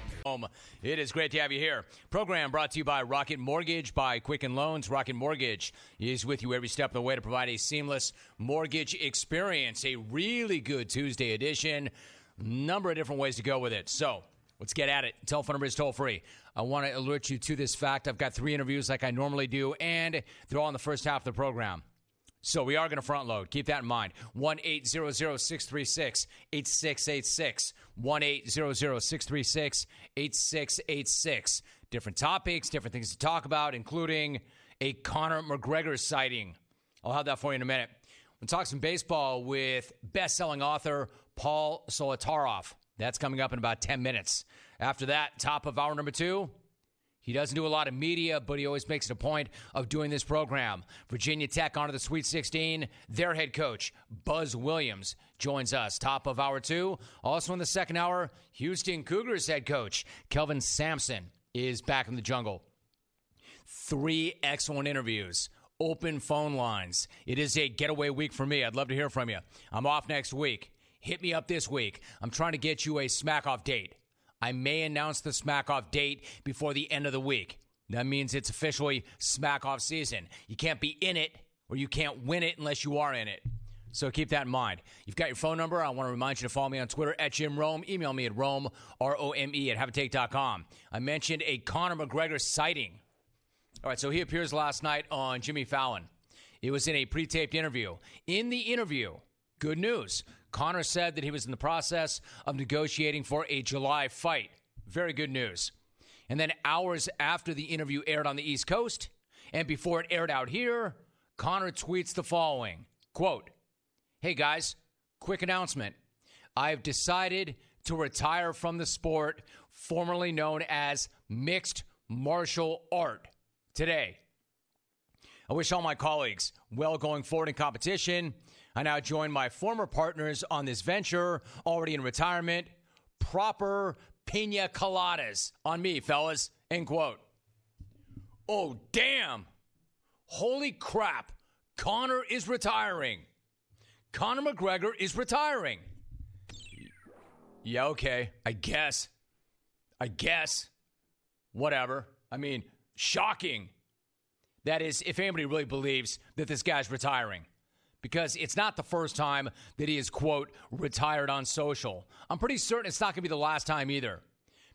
It is great to have you here. Program brought to you by Rocket Mortgage by Quicken Loans. Rocket Mortgage is with you every step of the way to provide a seamless mortgage experience. A really good Tuesday edition. Number of different ways to go with it. So let's get at it. Telephone number is toll free. I want to alert you to this fact. I've got 3 interviews like I normally do, and they're all in the first half of the program. So we are going to front load. Keep that in mind. 1-800-636-8686. 1-800-636-8686. Different topics, different things to talk about, including a Conor McGregor sighting. I'll have that for you in a minute. We'll talk some baseball with best-selling author Paul Solotaroff. That's coming up in about 10 minutes. After that, top of hour number 2, he doesn't do a lot of media, but he always makes it a point of doing this program. Virginia Tech onto the Sweet 16. Their head coach, Buzz Williams, joins us. Top of hour 2. Also in the second hour, Houston Cougars head coach, Kelvin Sampson, is back in the jungle. 3 excellent interviews. Open phone lines. It is a getaway week for me. I'd love to hear from you. I'm off next week. Hit me up this week. I'm trying to get you a smack-off date. I may announce the smack-off date before the end of the week. That means it's officially smack-off season. You can't be in it or you can't win it unless you are in it. So keep that in mind. You've got your phone number. I want to remind you to follow me on Twitter at Jim Rome. Email me at Rome, R-O-M-E, at haveatake.com. I mentioned a Conor McGregor sighting. All right, so he appears last night on Jimmy Fallon. It was in a pre-taped interview. In the interview, good news, Conor said that he was in the process of negotiating for a July fight. Very good news. And then hours after the interview aired on the East Coast, and before it aired out here, Conor tweets the following, quote, "Hey guys, quick announcement. I've decided to retire from the sport formerly known as mixed martial art today. I wish all my colleagues well going forward in competition. I now join my former partners on this venture, already in retirement. Proper pina coladas on me, fellas." End quote. Oh, damn. Holy crap. Conor is retiring. Conor McGregor is retiring. Yeah, okay. I guess. Whatever. I mean, shocking. That is, if anybody really believes that this guy's retiring. Because it's not the first time that he is, quote, retired on social. I'm pretty certain it's not going to be the last time either.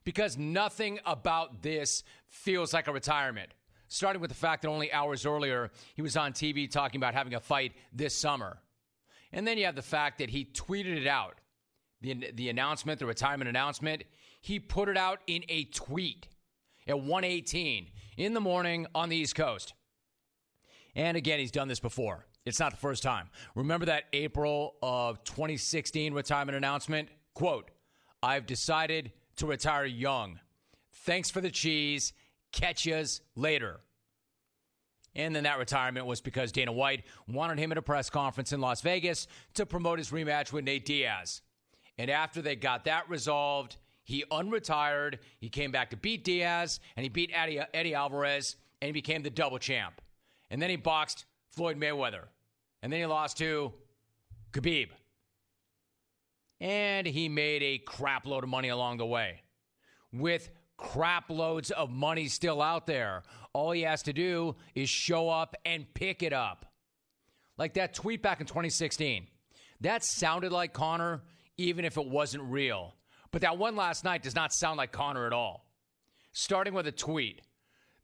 Because nothing about this feels like a retirement. Starting with the fact that only hours earlier, he was on TV talking about having a fight this summer. And then you have the fact that he tweeted it out. The announcement, the retirement announcement, he put it out in a tweet at 1:18 in the morning on the East Coast. And again, he's done this before. It's not the first time. Remember that April of 2016 retirement announcement? Quote, "I've decided to retire young. Thanks for the cheese. Catch yas later." And then that retirement was because Dana White wanted him at a press conference in Las Vegas to promote his rematch with Nate Diaz. And after they got that resolved, He unretired. He came back to beat Diaz, and he beat Eddie Alvarez, and he became the double champ. And then he boxed Floyd Mayweather. And then he lost to Khabib. And he made a crap load of money along the way. With crap loads of money still out there, all he has to do is show up and pick it up. Like that tweet back in 2016. That sounded like Conor, even if it wasn't real. But that one last night does not sound like Conor at all. Starting with a tweet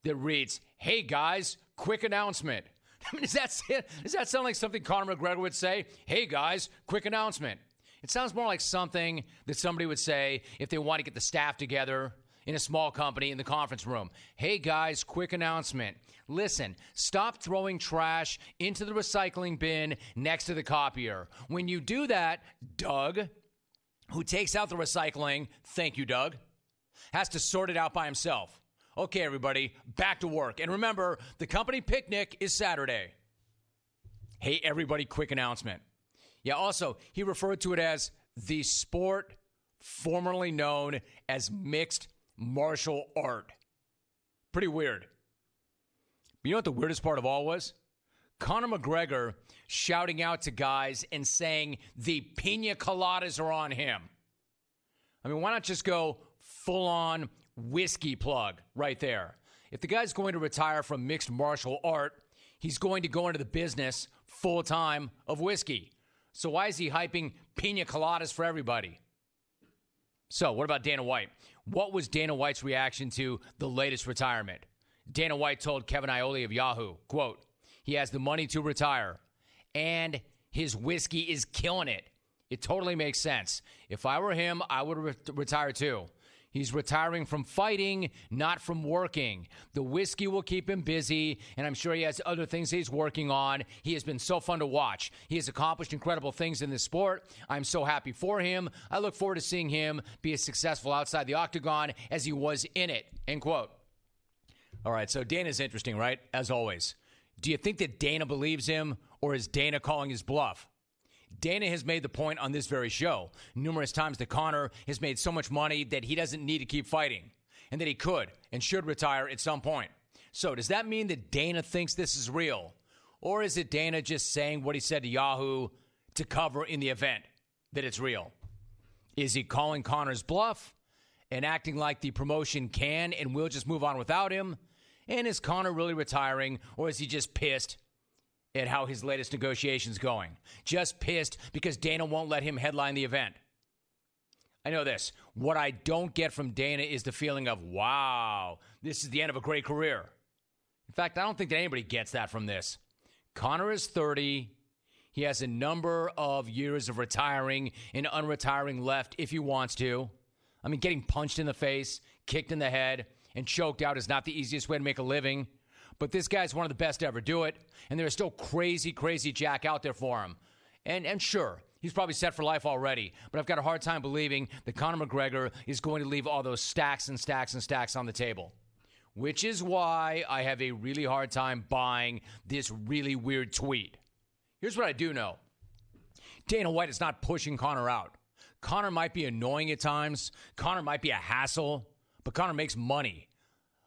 that reads, "Hey guys, quick announcement." I mean, does that sound like something Conor McGregor would say? "Hey guys, quick announcement." It sounds more like something that somebody would say if they want to get the staff together in a small company in the conference room. "Hey guys, quick announcement. Listen, stop throwing trash into the recycling bin next to the copier. When you do that, Doug, who takes out the recycling, thank you, Doug, has to sort it out by himself. Okay, everybody, back to work. And remember, the company picnic is Saturday." Hey, everybody, quick announcement. Yeah, also, he referred to it as the sport formerly known as mixed martial art. Pretty weird. But you know what the weirdest part of all was? Conor McGregor shouting out to guys and saying the pina coladas are on him. I mean, why not just go full-on whiskey plug right there? If the guy's going to retire from mixed martial art, he's going to go into the business full-time of whiskey. So why is he hyping pina coladas for everybody? So what about Dana White? What was Dana White's reaction to the latest retirement? Dana White told Kevin Iole of Yahoo, quote, "He has the money to retire, and his whiskey is killing it. It totally makes sense. If I were him, I would retire too. He's retiring from fighting, not from working. The whiskey will keep him busy, and I'm sure he has other things he's working on. He has been so fun to watch. He has accomplished incredible things in this sport. I'm so happy for him. I look forward to seeing him be as successful outside the octagon as he was in it," end quote. All right, so Dana's interesting, right? As always. Do you think that Dana believes him, or is Dana calling his bluff? Dana has made the point on this very show numerous times that Conor has made so much money that he doesn't need to keep fighting, and that he could and should retire at some point. So does that mean that Dana thinks this is real? Or is it Dana just saying what he said to Yahoo to cover in the event that it's real? Is he calling Conor's bluff and acting like the promotion can and will just move on without him? And is Conor really retiring, or is he just pissed at how his latest negotiation's going? Just pissed because Dana won't let him headline the event. I know this. What I don't get from Dana is the feeling of, wow, this is the end of a great career. In fact, I don't think that anybody gets that from this. Conor is 30. He has a number of years of retiring and unretiring left if he wants to. I mean, getting punched in the face, kicked in the head, and choked out is not the easiest way to make a living. But this guy's one of the best to ever do it, and there's still crazy, crazy Jack out there for him. And sure, he's probably set for life already, but I've got a hard time believing that Conor McGregor is going to leave all those stacks and stacks and stacks on the table. Which is why I have a really hard time buying this really weird tweet. Here's what I do know. Dana White is not pushing Conor out. Conor might be annoying at times. Conor might be a hassle, but Conor makes money.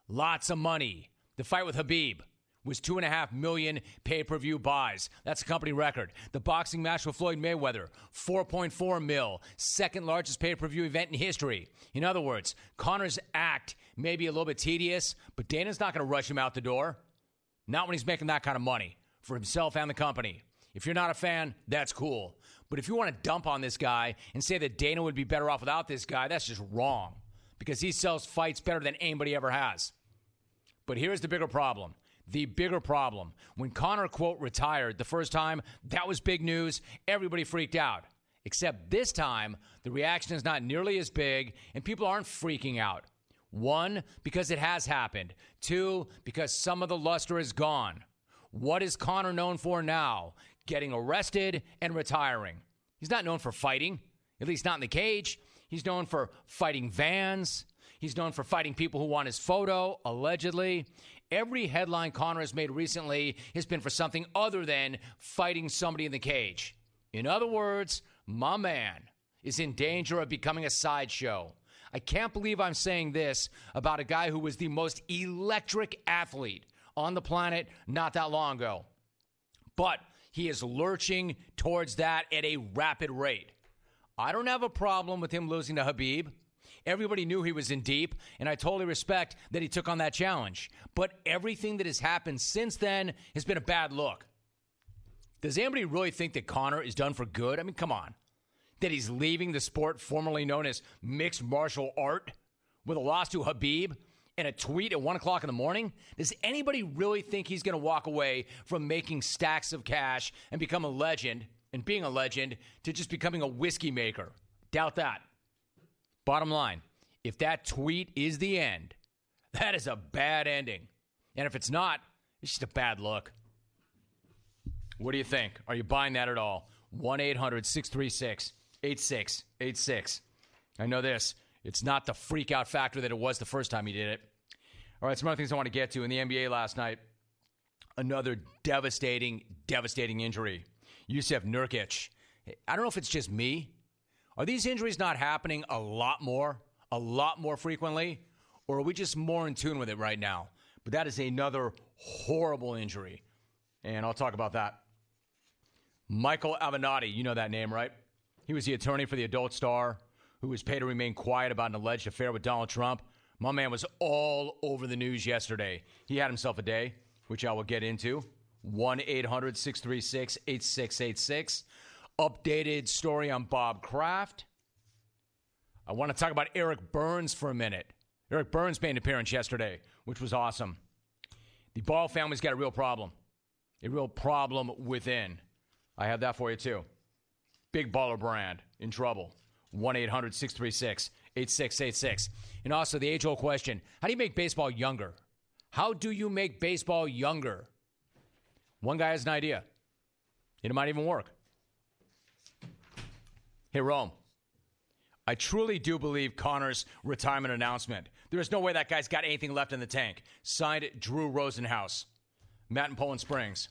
Lots of money. The fight with Khabib was 2.5 million pay-per-view buys. That's a company record. The boxing match with Floyd Mayweather, 4.4 mil, second largest pay-per-view event in history. In other words, Conor's act may be a little bit tedious, but Dana's not going to rush him out the door. Not when he's making that kind of money for himself and the company. If you're not a fan, that's cool. But if you want to dump on this guy and say that Dana would be better off without this guy, that's just wrong. Because he sells fights better than anybody ever has. But here's the bigger problem. The bigger problem. When Conor, quote, retired the first time, that was big news. Everybody freaked out. Except this time, the reaction is not nearly as big, and people aren't freaking out. 1, because it has happened. 2, because some of the luster is gone. What is Conor known for now? Getting arrested and retiring. He's not known for fighting, at least not in the cage. He's known for fighting vans. He's known for fighting people who want his photo, allegedly. Every headline Conor has made recently has been for something other than fighting somebody in the cage. In other words, my man is in danger of becoming a sideshow. I can't believe I'm saying this about a guy who was the most electric athlete on the planet not that long ago. But he is lurching towards that at a rapid rate. I don't have a problem with him losing to Habib. Everybody knew he was in deep, and I totally respect that he took on that challenge. But everything that has happened since then has been a bad look. Does anybody really think that Conor is done for good? I mean, come on. That he's leaving the sport formerly known as mixed martial art with a loss to Habib and a tweet at 1 o'clock in the morning? Does anybody really think he's going to walk away from making stacks of cash and become a legend and being a legend to just becoming a whiskey maker? Doubt that. Bottom line, if that tweet is the end, that is a bad ending. And if it's not, it's just a bad look. What do you think? Are you buying that at all? 1-800-636-8686. I know this. It's not the freak-out factor that it was the first time he did it. All right, some other things I want to get to. In the NBA last night, another devastating injury. Yusuf Nurkic. I don't know if it's just me. Are these injuries not happening a lot more frequently? Or are we just more in tune with it right now? But that is another horrible injury. And I'll talk about that. Michael Avenatti, you know that name, right? He was the attorney for the adult star who was paid to remain quiet about an alleged affair with Donald Trump. My man was all over the news yesterday. He had himself a day, which I will get into. 1-800-636-8686. Updated story on Bob Kraft. I want to talk about Eric Burns for a minute. Eric Burns made an appearance yesterday, which was awesome. The Ball family's got a real problem within. I have that for you, too. Big baller brand in trouble. 1-800-636-8686. And also the age-old question, how do you make baseball younger? How do you make baseball younger? One guy has an idea. It might even work. Hey, Rome, I truly do believe Conor's retirement announcement. There is no way that guy's got anything left in the tank. Signed, Drew Rosenhaus, Matt in Poland Springs.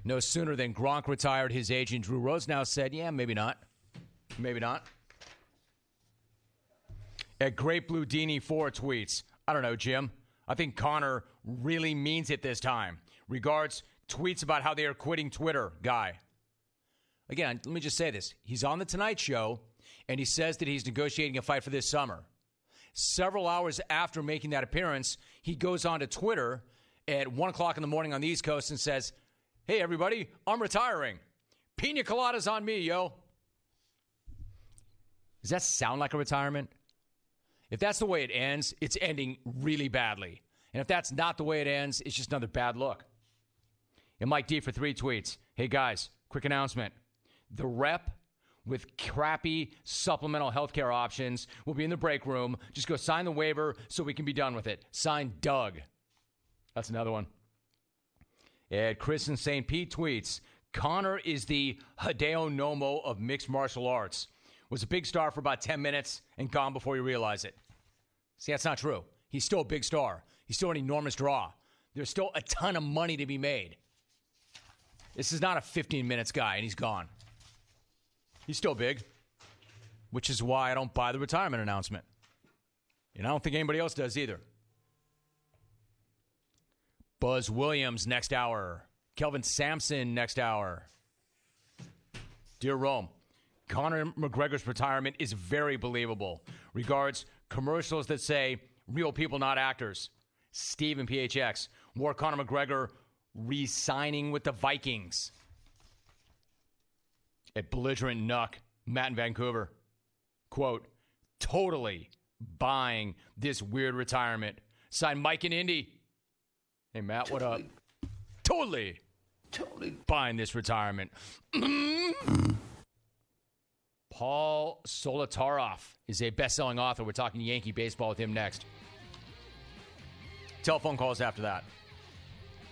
No sooner than Gronk retired, his agent Drew Rosenhaus said, yeah, maybe not. Maybe not. At Great Blue Dini 4 tweets, I don't know, Jim. I think Conor really means it this time. Regards, tweets about how they are quitting Twitter, guy. Again, let me just say this. He's on The Tonight Show, and he says that he's negotiating a fight for this summer. Several hours after making that appearance, he goes on to Twitter at 1 o'clock in the morning on the East Coast and says, hey, everybody, I'm retiring. Pina coladas on me, yo. Does that sound like a retirement? If that's the way it ends, it's ending really badly. And if that's not the way it ends, it's just another bad look. And Mike D for 3 tweets. Hey, guys, quick announcement. The rep with crappy supplemental health care options will be in the break room. Just go sign the waiver so we can be done with it. Signed, Doug. That's another one. And Chris in St. Pete tweets, Conor is the Hideo Nomo of mixed martial arts. Was a big star for about 10 minutes and gone before you realize it. See, that's not true. He's still a big star. He's still an enormous draw. There's still a ton of money to be made. This is not a 15 minutes guy, and he's gone. He's still big, which is why I don't buy the retirement announcement. And I don't think anybody else does either. Buzz Williams next hour. Kelvin Sampson next hour. Dear Rome, Conor McGregor's retirement is very believable. Regards, commercials that say, real people, not actors. Steve in PHX. More Conor McGregor re-signing with the Vikings. At Belligerent Nuck, Matt in Vancouver. Quote, totally buying this weird retirement. Signed Mike in Indy. Hey, Matt, what up? Totally buying this retirement. Paul Solotaroff is a best-selling author. We're talking Yankee baseball with him next. Telephone calls after that.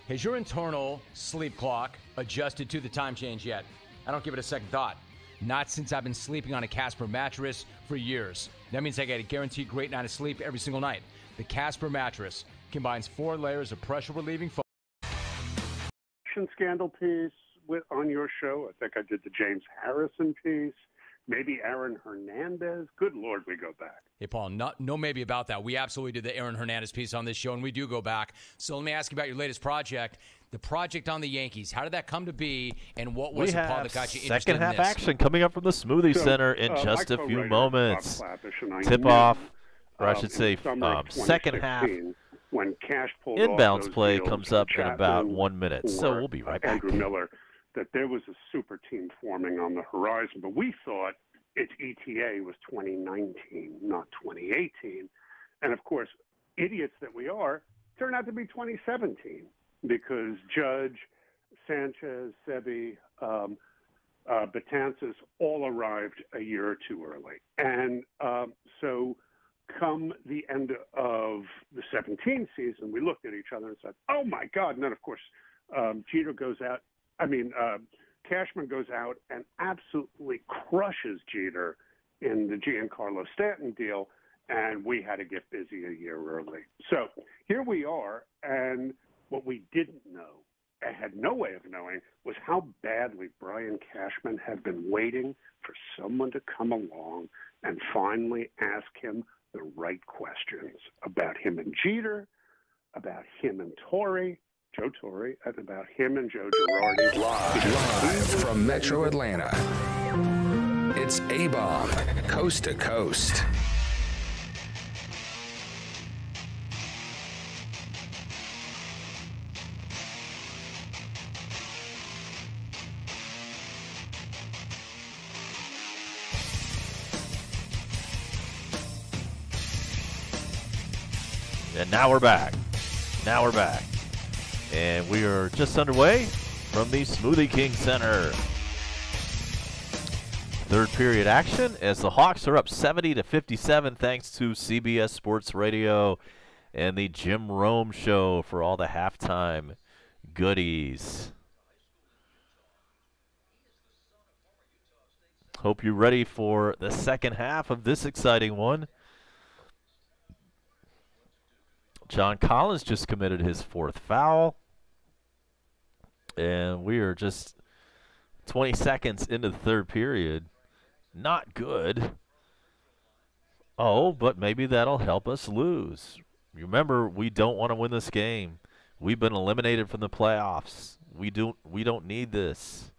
Has your internal sleep clock adjusted to the time change yet? I don't give it a second thought. Not since I've been sleeping on a Casper mattress for years. That means I get a guaranteed great night of sleep every single night. The Casper mattress combines 4 layers of pressure-relieving foam. Scandal piece on your show. I think I did the James Harrison piece. Maybe Aaron Hernandez. Good Lord, we go back. Hey, Paul, no maybe about that. We absolutely did the Aaron Hernandez piece on this show, and we do go back. So let me ask you about your latest project, the project on the Yankees. How did that come to be, and what was it, Paul, that got you interested in this? Second half action coming up from the Smoothie Center in just a few moments. Tip-off, or I should say second half. When Cash pulled inbounds off play those comes up in Chapman about 1 minute, so we'll be right back. Andrew Miller, that there was a super team forming on the horizon, but we thought its ETA was 2019, not 2018. And of course, idiots that we are, turned out to be 2017 because Judge, Sanchez, Sebi, Betances all arrived a year or two early. And so come the end of the 17 season, we looked at each other and said, oh, my God. And then, of course, Jeter goes out. Cashman goes out and absolutely crushes Jeter in the Giancarlo Stanton deal, and we had to get busy a year early. So here we are, and what we didn't know, and had no way of knowing, was how badly Brian Cashman had been waiting for someone to come along and finally ask him the right questions about him and Jeter, about him and Joe Torre, and about him and Joe Girardi. Live from Metro Atlanta, it's A-Bomb, Coast to Coast. And now we're back. And we are just underway from the Smoothie King Center. Third period action as the Hawks are up 70-57 thanks to CBS Sports Radio and the Jim Rome Show for all the halftime goodies. Hope you're ready for the second half of this exciting one. John Collins just committed his fourth foul. And we are just 20 seconds into the third period. Not good. Oh, but maybe that'll help us lose. Remember, we don't want to win this game. We've been eliminated from the playoffs. We don't need this.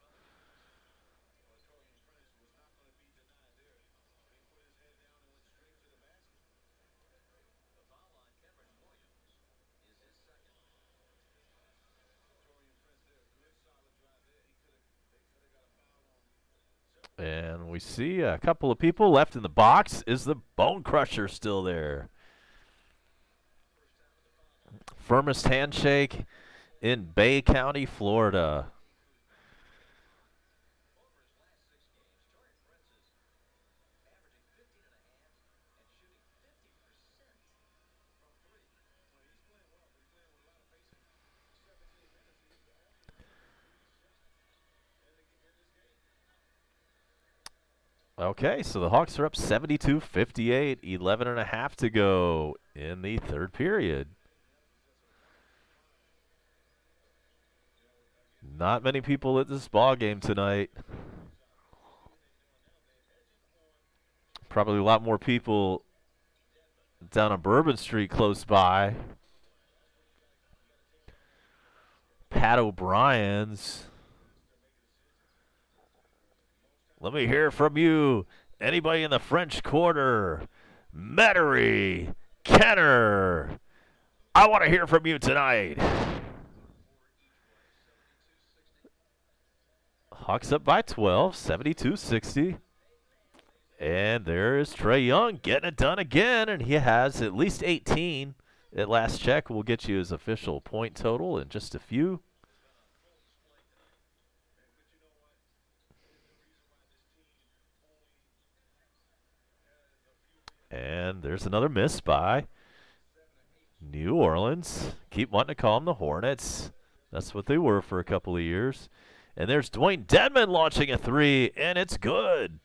And we see a couple of people left in the box. Is the Bone Crusher still there? Firmest handshake in Bay County, Florida. Okay, so the Hawks are up 72-58, 11 and a half to go in the third period. Not many people at this ball game tonight. Probably a lot more people down on Bourbon Street close by. Pat O'Brien's. Let me hear from you. Anybody in the French Quarter? Metairie, Kenner. I want to hear from you tonight. Hawks up by 12, 72-60. And there is Trae Young getting it done again, and he has at least 18. At last check, we'll get you his official point total in just a few. And there's another miss by New Orleans. Keep wanting to call them the Hornets. That's what they were for a couple of years. And there's Dwayne Dedmon launching a three, and it's good.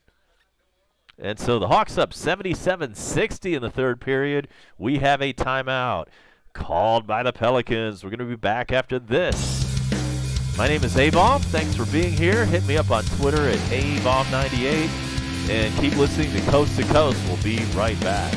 And so the Hawks up 77-60 in the third period. We have a timeout called by the Pelicans. We're going to be back after this. My name is A-Bomb. Thanks for being here. Hit me up on Twitter at ABomb98. And keep listening to Coast to Coast. We'll be right back.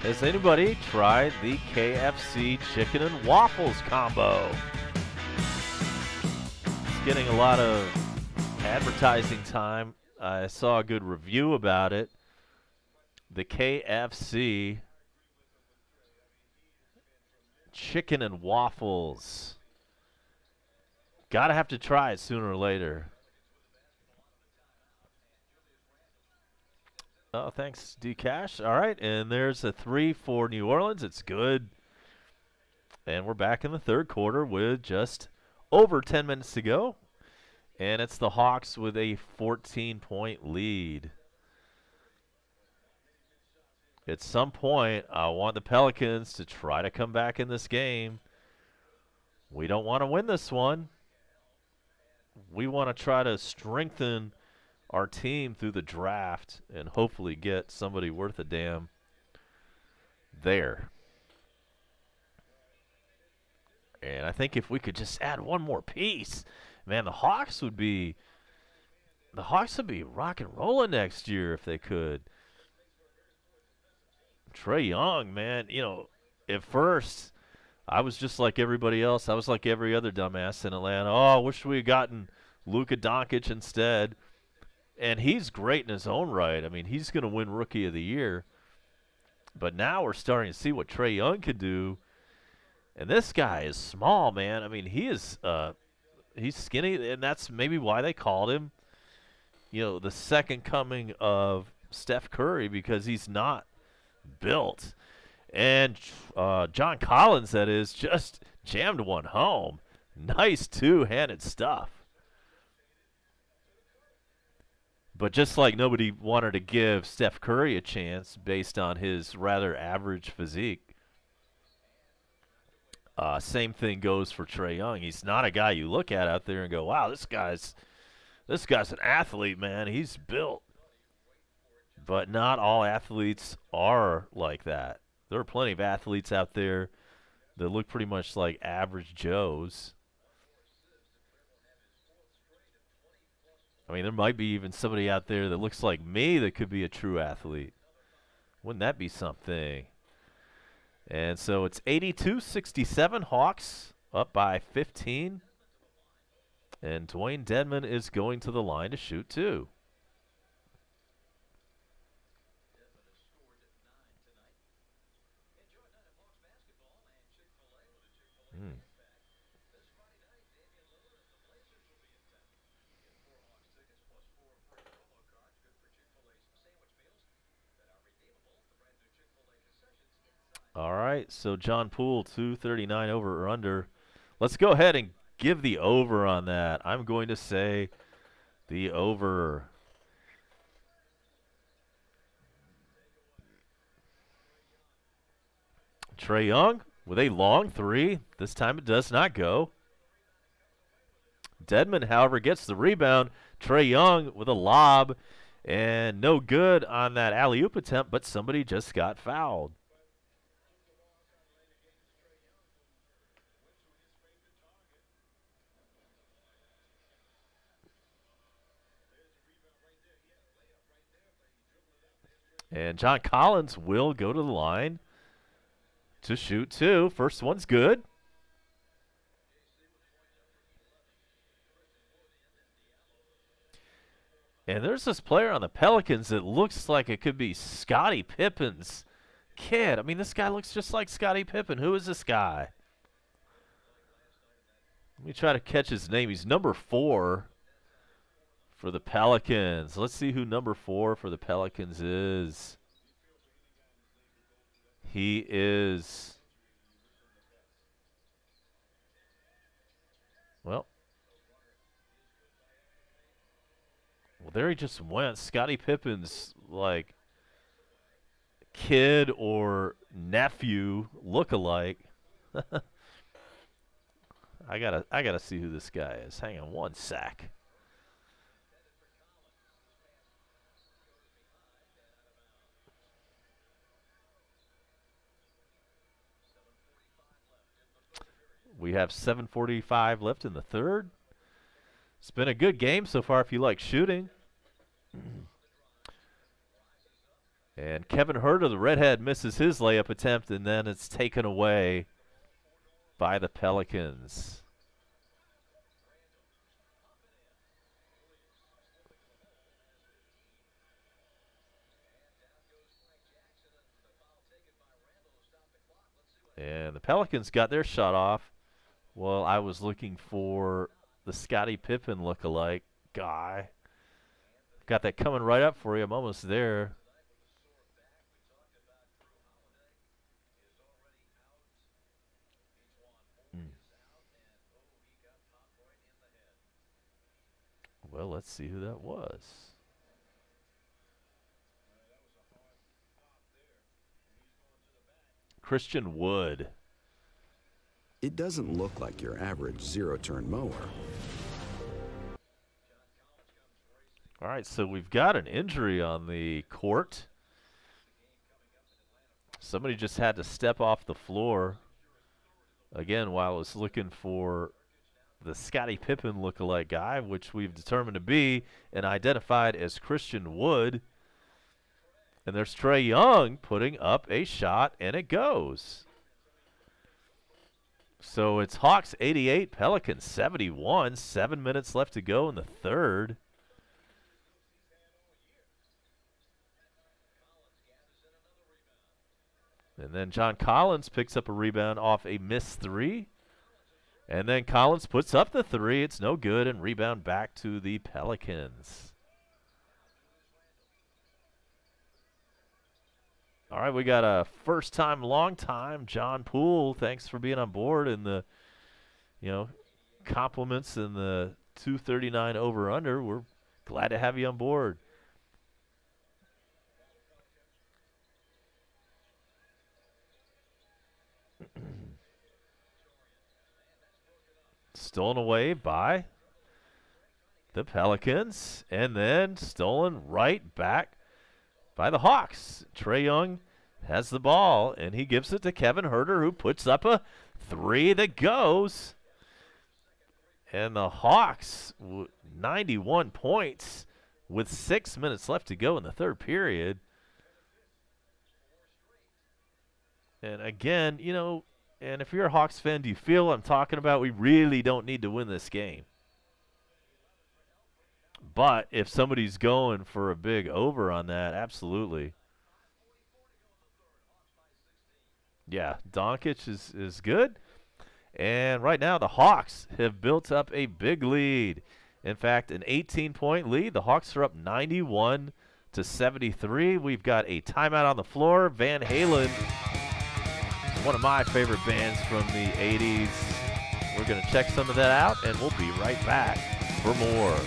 Has anybody tried the KFC chicken and waffles combo? It's getting a lot of advertising time. I saw a good review about it. The KFC chicken and waffles. Gotta have to try it sooner or later. Oh, thanks, D-Cash. All right, and there's a 3 for New Orleans. It's good. And we're back in the third quarter with just over 10 minutes to go. And it's the Hawks with a 14-point lead. At some point, I want the Pelicans to try to come back in this game. We don't want to win this one. We want to try to strengthen our team through the draft and hopefully get somebody worth a damn there. And I think if we could just add one more piece, man, the Hawks would be rock and rolling next year if they could. Trae Young, man, you know, at first I was just like everybody else. I was like every other dumbass in Atlanta. Oh, I wish we had gotten Luka Doncic instead. And he's great in his own right. I mean, he's going to win Rookie of the Year. But now we're starting to see what Trae Young can do. And this guy is small, man. I mean, he's skinny, and that's maybe why they called him, you know, the second coming of Steph Curry, because he's not built. And John Collins, that is, just jammed one home. Nice two-handed stuff. But just like nobody wanted to give Steph Curry a chance based on his rather average physique, same thing goes for Trae Young. He's not a guy you look at out there and go, wow, this guy's an athlete, man. He's built. But not all athletes are like that. There are plenty of athletes out there that look pretty much like average Joes. I mean, there might be even somebody out there that looks like me that could be a true athlete. Wouldn't that be something? And so it's 82-67, Hawks up by 15. And Dwayne Dedmon is going to the line to shoot 2. All right, so John Poole, 239 over or under. Let's go ahead and give the over on that. I'm going to say the over. Trae Young with a long 3. This time it does not go. Dedmon, however, gets the rebound. Trae Young with a lob, and no good on that alley-oop attempt, but somebody just got fouled. And John Collins will go to the line to shoot 2. First one's good. And there's this player on the Pelicans that looks like it could be Scottie Pippen's kid. I mean, this guy looks just like Scottie Pippen. Who is this guy? Let me try to catch his name. He's number 4 for the Pelicans. Let's see who number 4 for the Pelicans is. He is, well, there he just went. Scottie Pippen's like kid or nephew look-alike. I gotta see who this guy is. Hang on one sec. We have 7:45 left in the third. It's been a good game so far if you like shooting. And Kevin Huerter, the redhead, misses his layup attempt, and then it's taken away by the Pelicans. And the Pelicans got their shot off. Well, I was looking for the Scottie Pippen lookalike guy. Got that coming right up for you. I'm almost there. Well, let's see who that was. Christian Wood. It doesn't look like your average zero-turn mower. All right, so we've got an injury on the court. Somebody just had to step off the floor. Again, while I was looking for the Scottie Pippen lookalike guy, which we've determined to be and identified as Christian Wood. And there's Trae Young putting up a shot, and it goes. So it's Hawks 88, Pelicans 71. 7 minutes left to go in the third. And then John Collins picks up a rebound off a missed 3. And then Collins puts up the 3. It's no good, and rebound back to the Pelicans. All right, we got a first-time, long-time John Poole. Thanks for being on board, and the, compliments and the 239 over/under. We're glad to have you on board. Stolen away by the Pelicans, and then stolen right back by the Hawks. Trae Young has the ball, and he gives it to Kevin Huerter, who puts up a 3 that goes. And the Hawks, 91 points with 6 minutes left to go in the third period. And again, and if you're a Hawks fan, do you feel what I'm talking about? We really don't need to win this game. But if somebody's going for a big over on that, absolutely. Yeah, Doncic is good. And right now the Hawks have built up a big lead. In fact, an 18-point lead. The Hawks are up 91-73. We've got a timeout on the floor. Van Halen, one of my favorite bands from the 80s. We're going to check some of that out, and we'll be right back for more.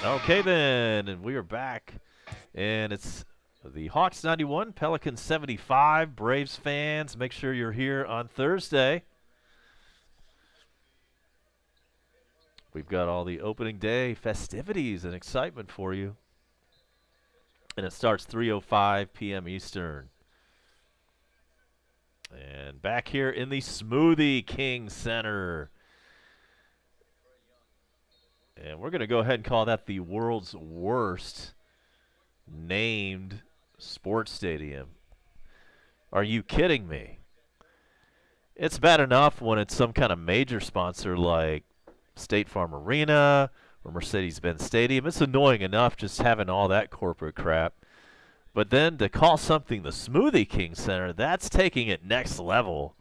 Okay, then, and we are back, and it's the Hawks 91, Pelicans 75. Braves fans, make sure you're here on Thursday. We've got all the opening day festivities and excitement for you, and it starts 3:05 p.m. Eastern. And back here in the Smoothie King Center. And we're going to go ahead and call that the world's worst named sports stadium. Are you kidding me? It's bad enough when it's some kind of major sponsor like State Farm Arena or Mercedes-Benz Stadium. It's annoying enough just having all that corporate crap. But then to call something the Smoothie King Center, that's taking it next level.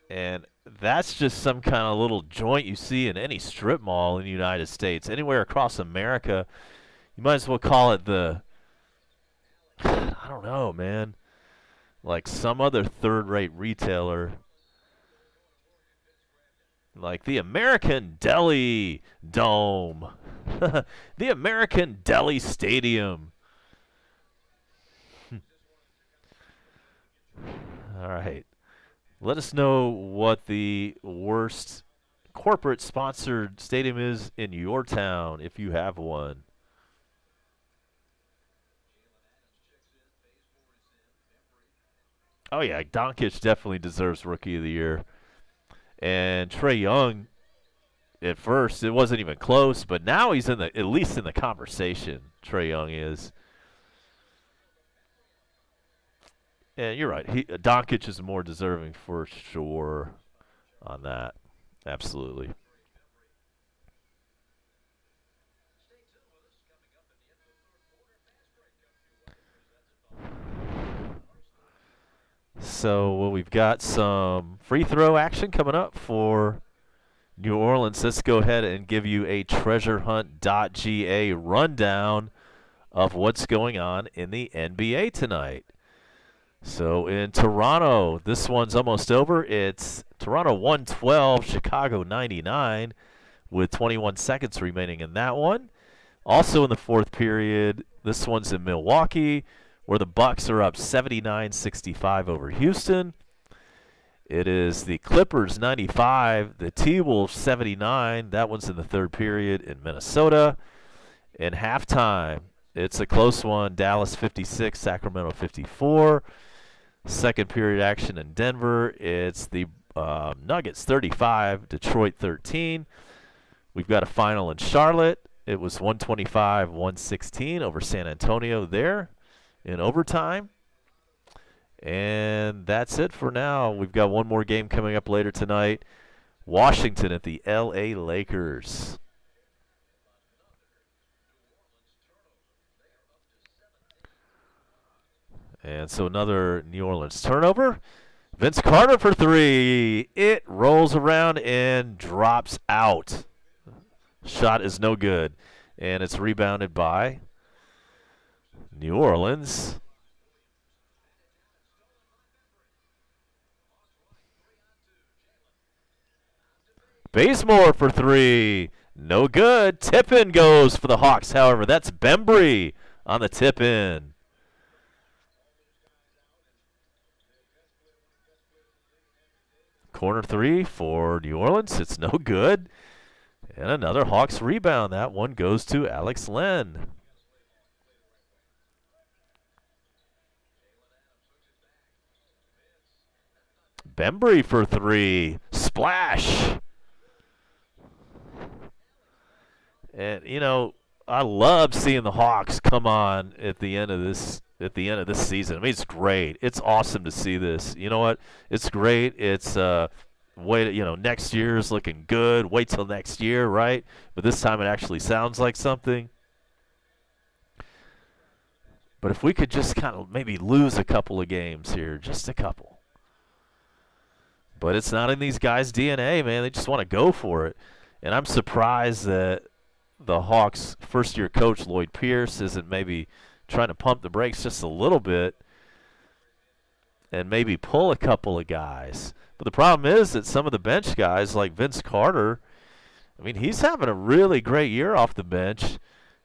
And that's just some kind of little joint you see in any strip mall in the United States. Anywhere across America, you might as well call it the, I don't know, man, like some other third-rate retailer. Like the American Deli Dome. The American Deli Stadium. All right. Let us know what the worst corporate-sponsored stadium is in your town, if you have one. Oh, yeah, Doncic definitely deserves Rookie of the Year. And Trae Young, at first, it wasn't even close, but now he's at least in the conversation, Trae Young is. And you're right. Doncic is more deserving for sure on that. Absolutely. So we've got some free throw action coming up for New Orleans. Let's go ahead and give you a treasurehunt.ga rundown of what's going on in the NBA tonight. So in Toronto, this one's almost over. It's Toronto 112, Chicago 99 with 21 seconds remaining in that one. Also in the fourth period, this one's in Milwaukee where the Bucks are up 79-65 over Houston. It is the Clippers 95, the T-Wolves 79. That one's in the third period in Minnesota. In halftime, it's a close one. Dallas 56, Sacramento 54. Second period action in Denver. It's the Nuggets 35, Detroit 13. We've got a final in Charlotte. It was 125-116 over San Antonio there in overtime. And that's it for now. We've got one more game coming up later tonight. Washington at the L.A. Lakers. And so another New Orleans turnover. Vince Carter for three. It rolls around and drops out. Shot is no good. And it's rebounded by New Orleans. Bazemore for three. No good. Tip-in goes for the Hawks, however. That's Bembry on the tip-in. Corner three for New Orleans. It's no good. And another Hawks rebound. That one goes to Alex Len. Bembry for three. Splash. And you know, I love seeing the Hawks come on at the end of this season. I mean, it's great. It's awesome to see this. You know what? It's great. It's next year's looking good. Wait till next year, right? But this time it actually sounds like something. But if we could just kind of maybe lose a couple of games here, just a couple. But it's not in these guys' DNA, man. They just want to go for it. And I'm surprised that the Hawks' first-year coach, Lloyd Pierce, isn't maybe trying to pump the brakes just a little bit and maybe pull a couple of guys. But the problem is that some of the bench guys, like Vince Carter, I mean, he's having a really great year off the bench,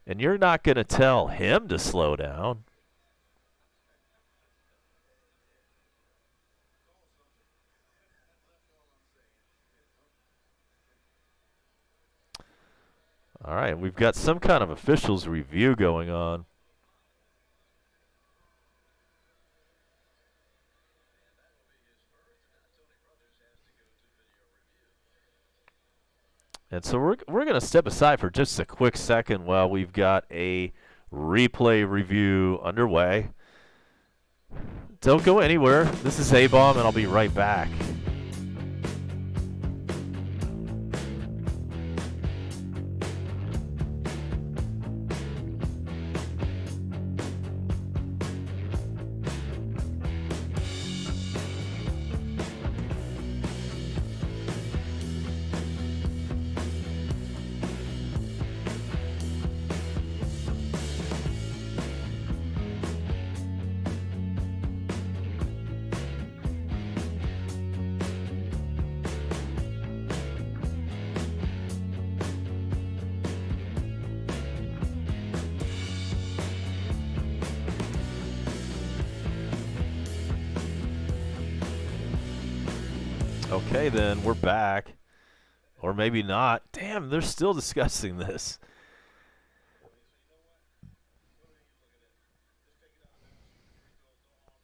and you're not going to tell him to slow down. All right, we've got some kind of officials review going on. And so we're going to step aside for just a quick second while we've got a replay review underway. Don't go anywhere. This is A-Bomb, and I'll be right back. Okay, then we're back. Or maybe not. Damn, they're still discussing this.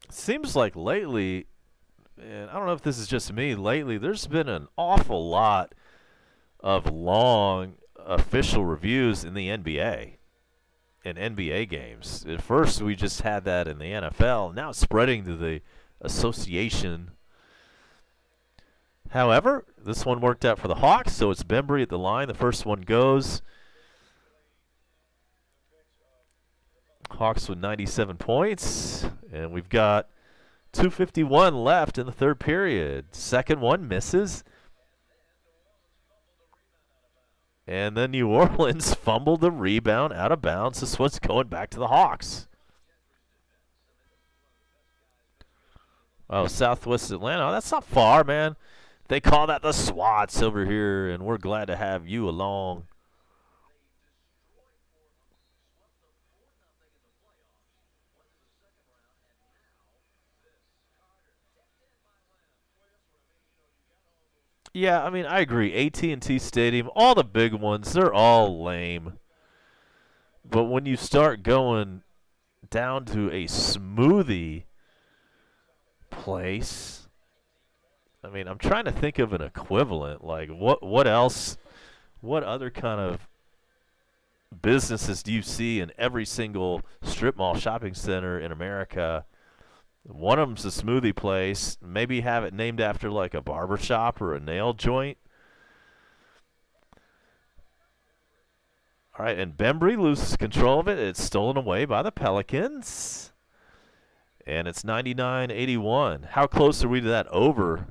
Seems like lately, and I don't know if this is just me, lately there's been an awful lot of long official reviews in the NBA. in NBA games. At first, we just had that in the NFL. Now it's spreading to the association. However, this one worked out for the Hawks, so it's Bembry at the line. The first one goes. Hawks with 97 points, and we've got 2:51 left in the third period. Second one misses. And then New Orleans fumbled the rebound out of bounds. This one's going back to the Hawks. Oh, Southwest Atlanta. Oh, that's not far, man. They call that the SWATs over here, and we're glad to have you along. Yeah, I mean, I agree. AT&T Stadium, all the big ones, they're all lame. But when you start going down to a smoothie place, I mean, I'm trying to think of an equivalent. Like, what else, what other kind of businesses do you see in every single strip mall shopping center in America? One of them's a smoothie place. Maybe have it named after like a barber shop or a nail joint. All right, and Bembry loses control of it. It's stolen away by the Pelicans. And it's 99-81. How close are we to that over?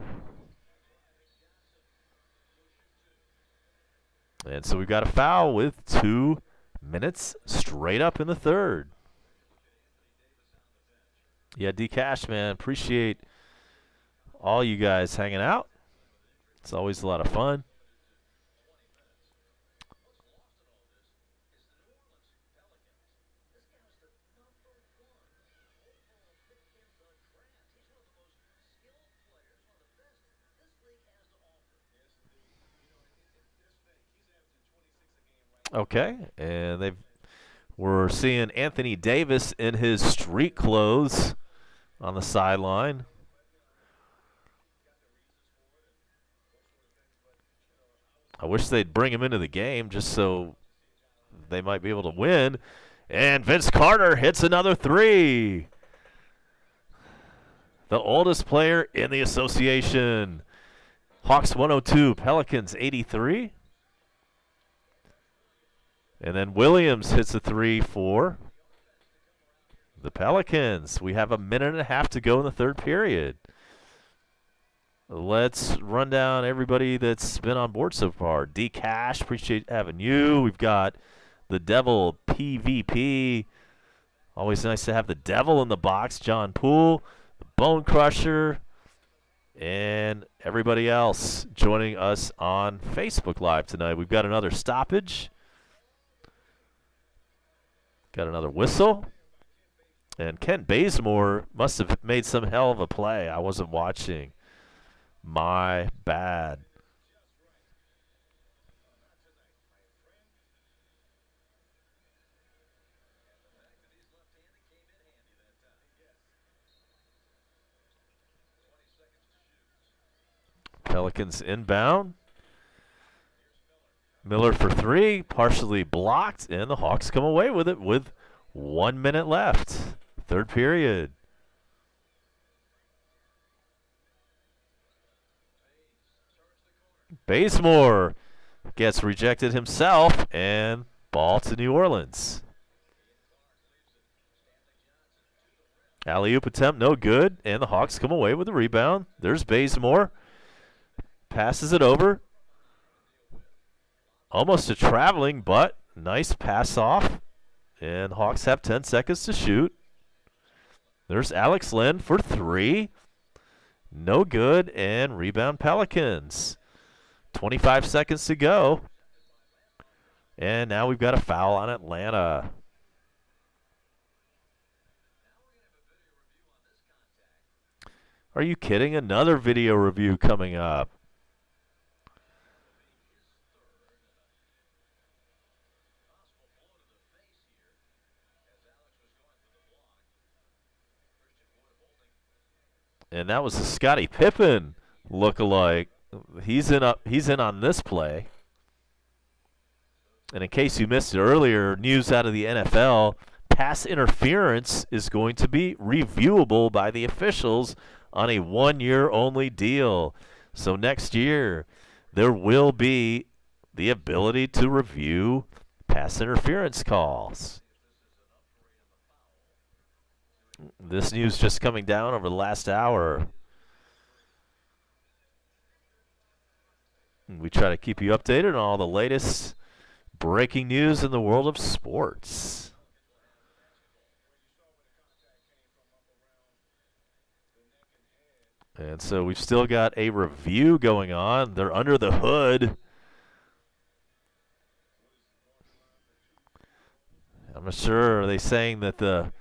And so we've got a foul with 2 minutes straight up in the third. Yeah, D-Cash, man, appreciate all you guys hanging out. It's always a lot of fun. Okay, and we're seeing Anthony Davis in his street clothes on the sideline. I wish they'd bring him into the game just so they might be able to win. And Vince Carter hits another three. The oldest player in the association. Hawks 102, Pelicans 83. And then Williams hits a three for the Pelicans. We have a minute and a half to go in the third period. Let's run down everybody that's been on board so far. D-Cash, appreciate having you. We've got the Devil PvP. Always nice to have the Devil in the box. John Poole, the Bone Crusher, and everybody else joining us on Facebook Live tonight. We've got another stoppage. Got another whistle. And Kent Bazemore must have made some hell of a play. I wasn't watching. My bad. Pelicans inbound. Miller for three, partially blocked, and the Hawks come away with it with 1 minute left. Third period. Bazemore gets rejected himself, and ball to New Orleans. Alley-oop attempt, no good, and the Hawks come away with the rebound. There's Bazemore. Passes it over. Almost a traveling, but nice pass off. And Hawks have 10 seconds to shoot. There's Alex Len for three. No good, and rebound Pelicans. 25 seconds to go. And now we've got a foul on Atlanta. Are you kidding? Another video review coming up. And that was a Scottie Pippen lookalike. He's in on this play. And in case you missed it earlier, news out of the NFL, pass interference is going to be reviewable by the officials on a one-year-only deal. So next year, there will be the ability to review pass interference calls. This news just coming down over the last hour. We try to keep you updated on all the latest breaking news in the world of sports. And so we've still got a review going on. They're under the hood. I'm not sure. Are they saying that the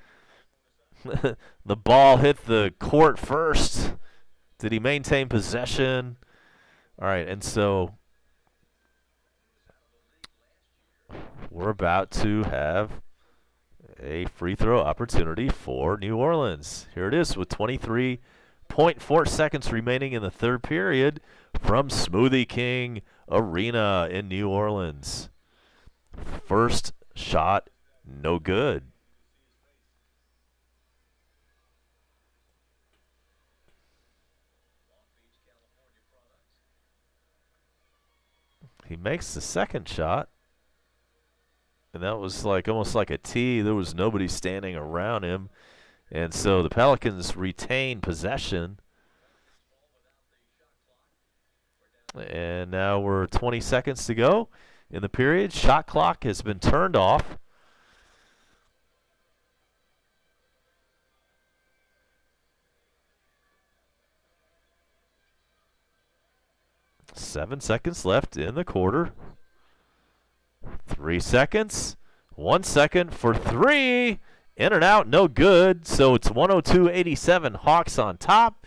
the ball hit the court first? Did he maintain possession? All right, and so we're about to have a free throw opportunity for New Orleans. Here it is with 23.4 seconds remaining in the third period from Smoothie King Arena in New Orleans. First shot, no good. He makes the second shot, and that was like almost like a tee. There was nobody standing around him, and so the Pelicans retain possession. And now we're 20 seconds to go in the period. Shot clock has been turned off. Seven seconds left in the quarter. 3 seconds. 1 second for three. In and out, no good. So it's 102-87 Hawks on top.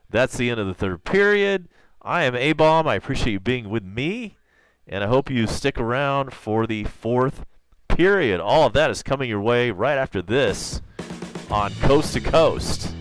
That's the end of the third period. I am A-Bomb. I appreciate you being with me, and I hope you stick around for the fourth period. All of that is coming your way right after this on Coast to Coast.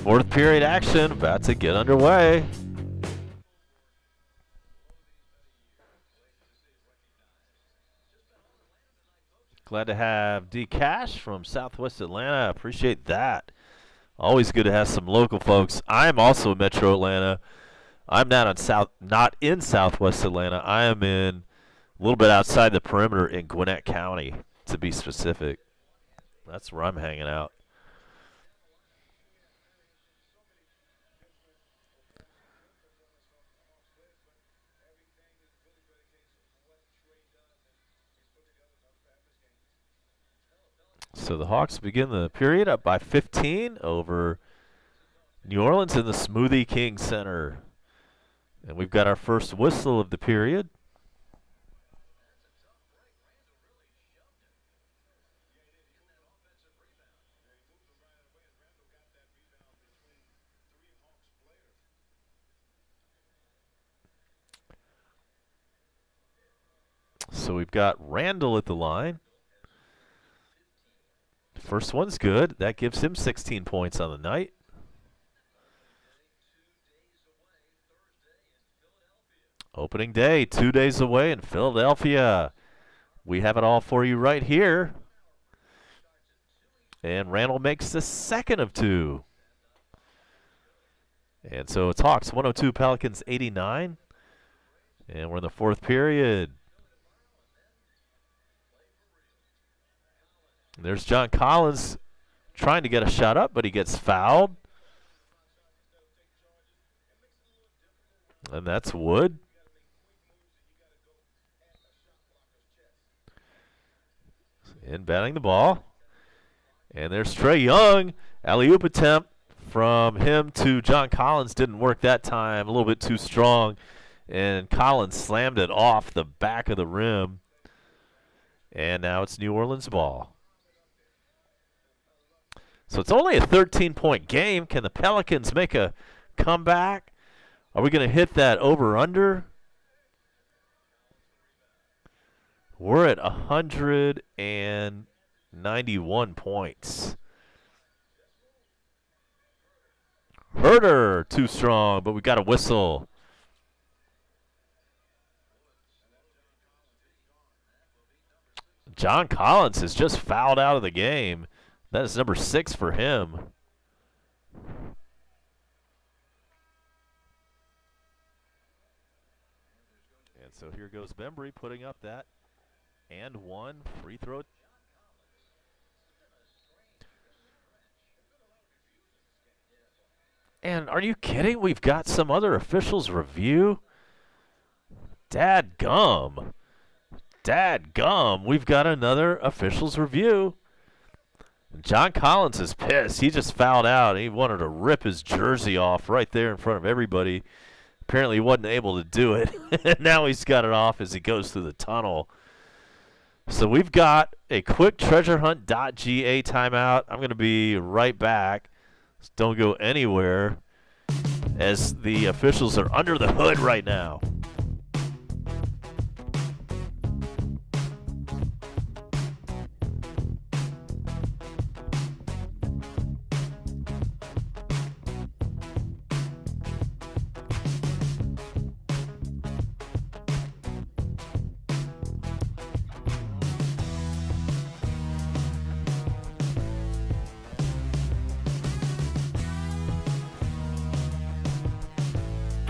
Fourth period action about to get underway. Glad to have D Cash from Southwest Atlanta. Appreciate that. Always good to have some local folks. I'm also in Metro Atlanta. I'm not in Southwest Atlanta. I am in a little bit outside the perimeter in Gwinnett County, to be specific. That's where I'm hanging out. So the Hawks begin the period up by 15 over New Orleans in the Smoothie King Center. And we've got our first whistle of the period. So we've got Randall at the line. First one's good. That gives him 16 points on the night. Opening day, 2 days away in Philadelphia. We have it all for you right here. And Randall makes the second of 2. And so it's Hawks 102, Pelicans 89. And we're in the fourth period. There's John Collins trying to get a shot up, but he gets fouled. And that's Wood. Inbounding the ball. And there's Trae Young. Alley-oop attempt from him to John Collins. Didn't work that time. A little bit too strong. And Collins slammed it off the back of the rim. And now it's New Orleans ball. So it's only a 13-point game. Can the Pelicans make a comeback? Are we going to hit that over-under? We're at 191 points. Herder, too strong, but we got a whistle. John Collins is just fouled out of the game. That is number 6 for him. And so here goes Bembry putting up that and one free throw. And are you kidding? We've got some other officials review. Dadgum. We've got another officials review. John Collins is pissed. He just fouled out. He wanted to rip his jersey off right there in front of everybody. Apparently he wasn't able to do it. Now he's got it off as he goes through the tunnel. So we've got a quick treasurehunt.ga timeout. I'm going to be right back. So don't go anywhere as the officials are under the hood right now.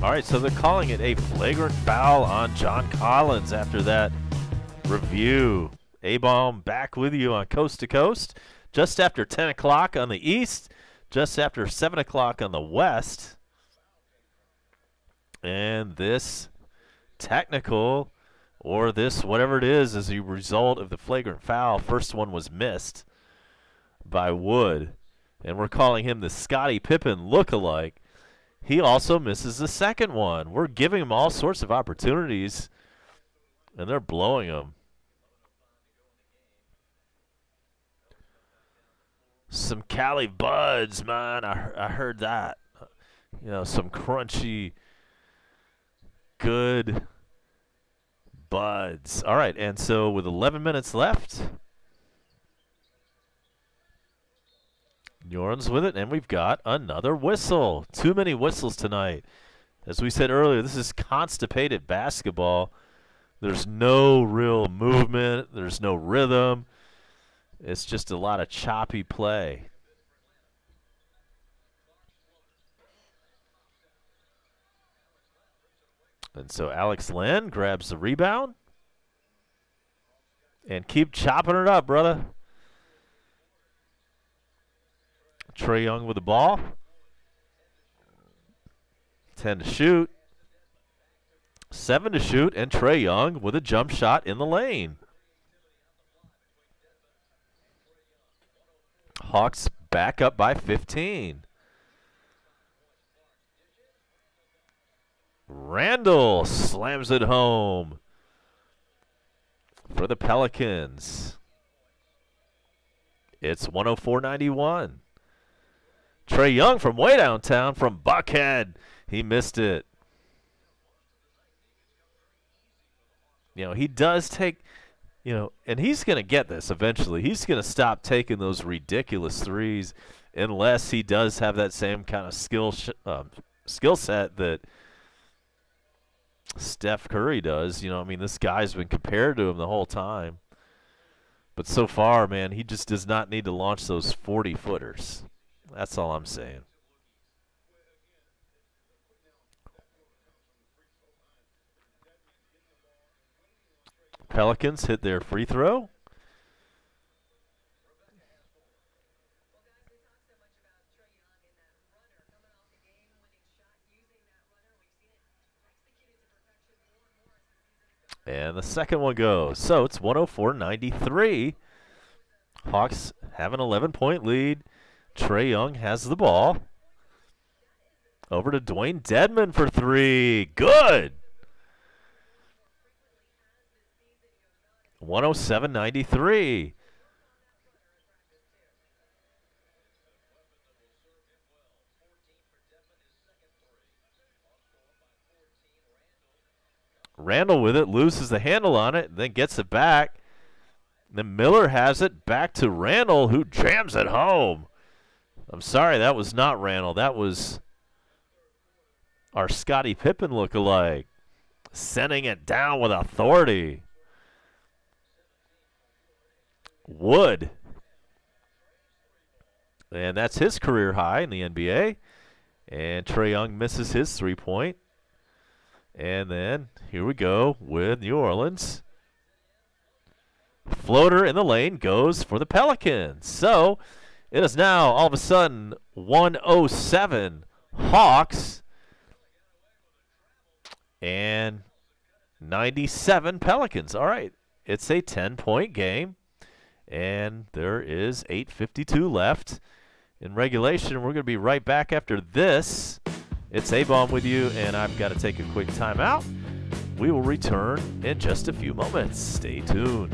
All right, so they're calling it a flagrant foul on John Collins after that review. A-Bomb back with you on Coast to Coast. Just after 10 o'clock on the East, just after 7 o'clock on the West. And this technical, or this whatever it is a result of the flagrant foul. First one was missed by Wood. And we're calling him the Scottie Pippen lookalike. He also misses the second one. We're giving him all sorts of opportunities, and they're blowing him. Some Cali buds, man. I heard that. You know, some crunchy, good buds. All right, and so with 11 minutes left, New Orleans with it, and we've got another whistle. Too many whistles tonight. As we said earlier, this is constipated basketball. There's no real movement. There's no rhythm. It's just a lot of choppy play. And so Alex Len grabs the rebound. And keep chopping it up, brother. Trae Young with the ball. 10 to shoot. 7 to shoot, and Trae Young with a jump shot in the lane. Hawks back up by 15. Randall slams it home for the Pelicans. It's 104-91. Trae Young from way downtown from Buckhead. He missed it. He does take, and he's going to get this eventually. He's going to stop taking those ridiculous threes unless he does have that same kind of skill set that Steph Curry does. This guy's been compared to him the whole time. But so far, man, he just does not need to launch those 40-footers. That's all I'm saying. Pelicans hit their free throw. And the second one goes. So it's 104-93. Hawks have an 11-point lead. Trae Young has the ball. Over to Dwayne Dedmon for three. Good. 107-93. Randall with it, loses the handle on it, then gets it back. Then Miller has it back to Randall, who jams it home. I'm sorry, that was not Randall. That was our Scottie Pippen lookalike, sending it down with authority. Wood. And that's his career high in the NBA. And Trae Young misses his three-point. And then here we go with New Orleans. Floater in the lane goes for the Pelicans. So it is now all of a sudden 107 Hawks and 97 Pelicans. All right, it's a 10-point game, and there is 8:52 left in regulation. We're going to be right back after this. It's A-Bomb with you, and I've got to take a quick timeout. We will return in just a few moments. Stay tuned.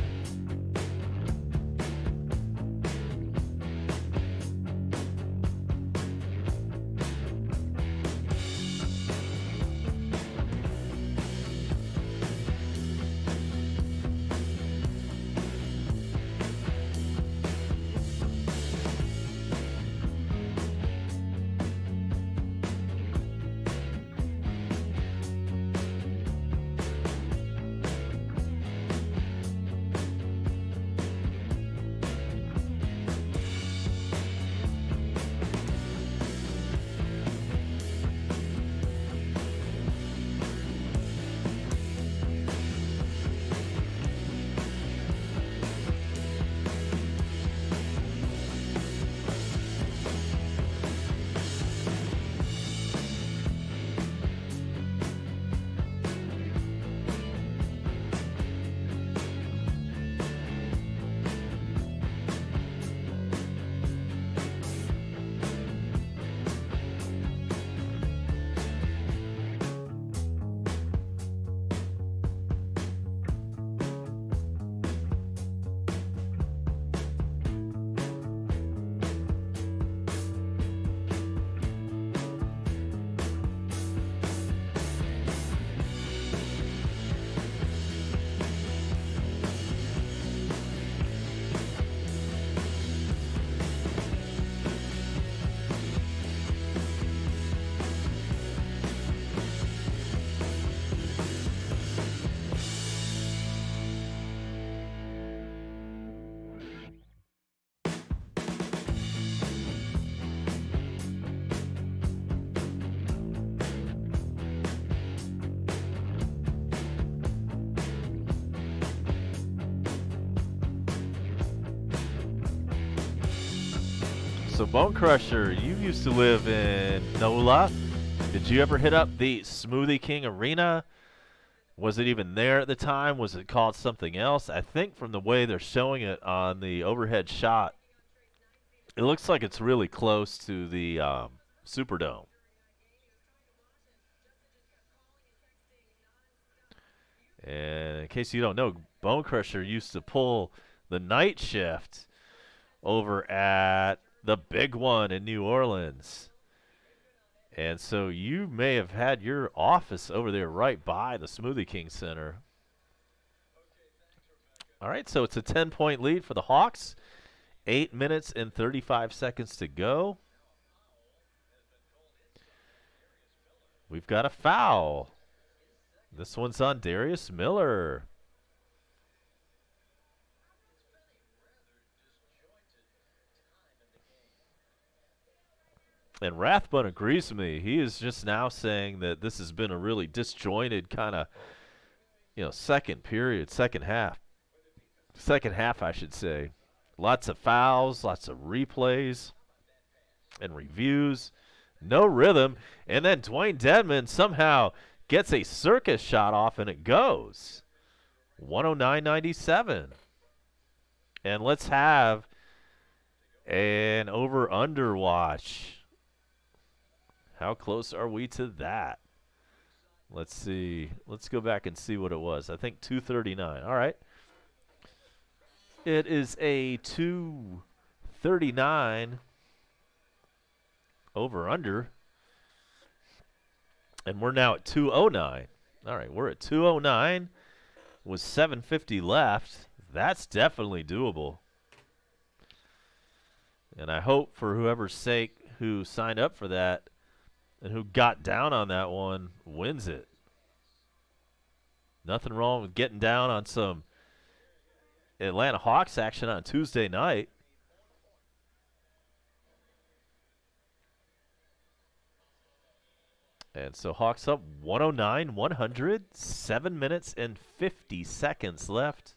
So Bone Crusher, you used to live in NOLA. Did you ever hit up the Smoothie King Arena? Was it even there at the time? Was it called something else? I think from the way they're showing it on the overhead shot It looks like it's really close to the Superdome. And in case you don't know, Bone Crusher used to pull the night shift over at the Big One in New Orleans. And so you may have had your office over there right by the Smoothie King Center. All right, so it's a 10-point lead for the Hawks. 8 minutes and 35 seconds to go. We've got a foul. This one's on Darius Miller. And Rathbun agrees with me. He is just now saying that this has been a really disjointed kind of, second period, second half. Second half, I should say. Lots of fouls, lots of replays and reviews. No rhythm. And then Dwayne Dedman somehow gets a circus shot off, and it goes. 109.97. And let's have an over-under watch. How close are we to that? Let's see. Let's go back and see what it was. I think 239. All right. It is a 239 over-under. And we're now at 209. All right, we're at 209 with 7:50 left. That's definitely doable. And I hope for whoever's sake who signed up for that and who got down on that one wins it. Nothing wrong with getting down on some Atlanta Hawks action on Tuesday night. And so Hawks up 109-100, 7 minutes and 50 seconds left.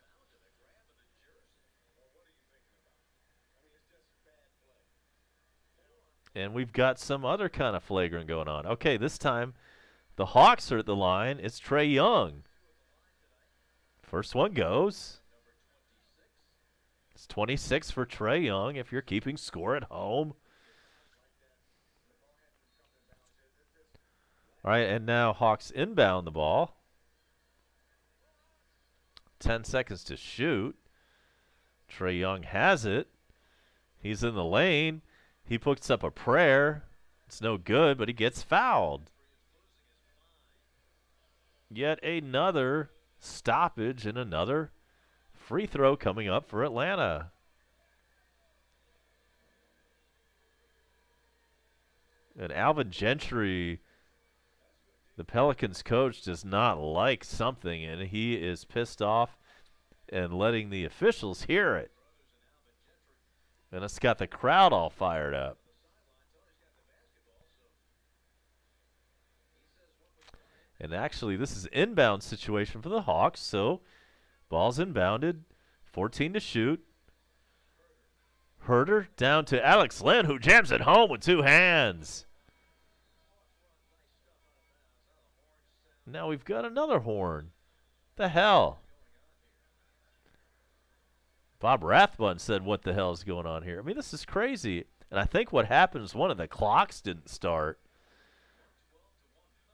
And we've got some other kind of flagrant going on. Okay, this time the Hawks are at the line. It's Trae Young. First one goes. It's 26 for Trae Young if you're keeping score at home. All right, and now Hawks inbound the ball. 10 seconds to shoot. Trae Young has it. He's in the lane. He puts up a prayer. It's no good, but he gets fouled. Yet another stoppage and another free throw coming up for Atlanta. And Alvin Gentry, the Pelicans coach, does not like something, and he is pissed off and letting the officials hear it. And it's got the crowd all fired up. And actually, this is an inbound situation for the Hawks, so ball's inbounded, 14 to shoot. Herter down to Alex Len, who jams it home with two hands. Now we've got another horn. The hell? Bob Rathbun said, what the hell is going on here? I mean, this is crazy. And I think what happened is one of the clocks didn't start.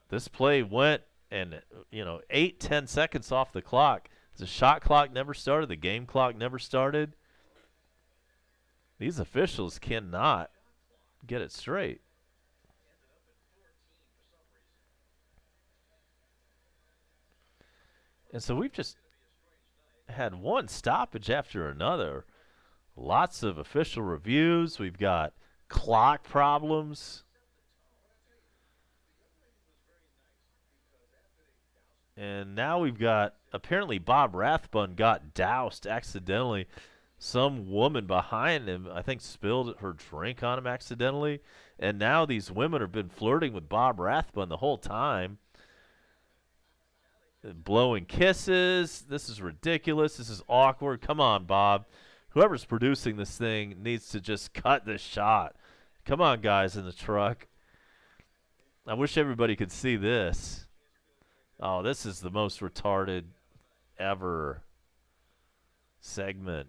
This play went, and 8-10 seconds off the clock. The shot clock never started. The game clock never started. These officials cannot get it straight. And so we've just had one stoppage after another. Lots of official reviews. We've got clock problems. And now we've got, apparently Bob Rathbun got doused accidentally. Some woman behind him, I think, spilled her drink on him accidentally. And now these women have been flirting with Bob Rathbun the whole time. Blowing kisses. This is ridiculous. This is awkward. Come on, Bob. Whoever's producing this thing needs to just cut this shot. Come on, guys in the truck. I wish everybody could see this. Oh, this is the most retarded ever segment.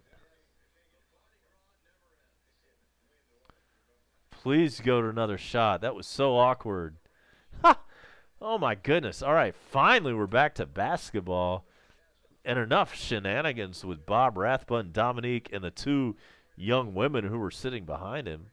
Please go to another shot. That was so awkward. Ha! Oh, my goodness. All right, finally we're back to basketball. And enough shenanigans with Bob Rathbun, Dominique, and the two young women who were sitting behind him.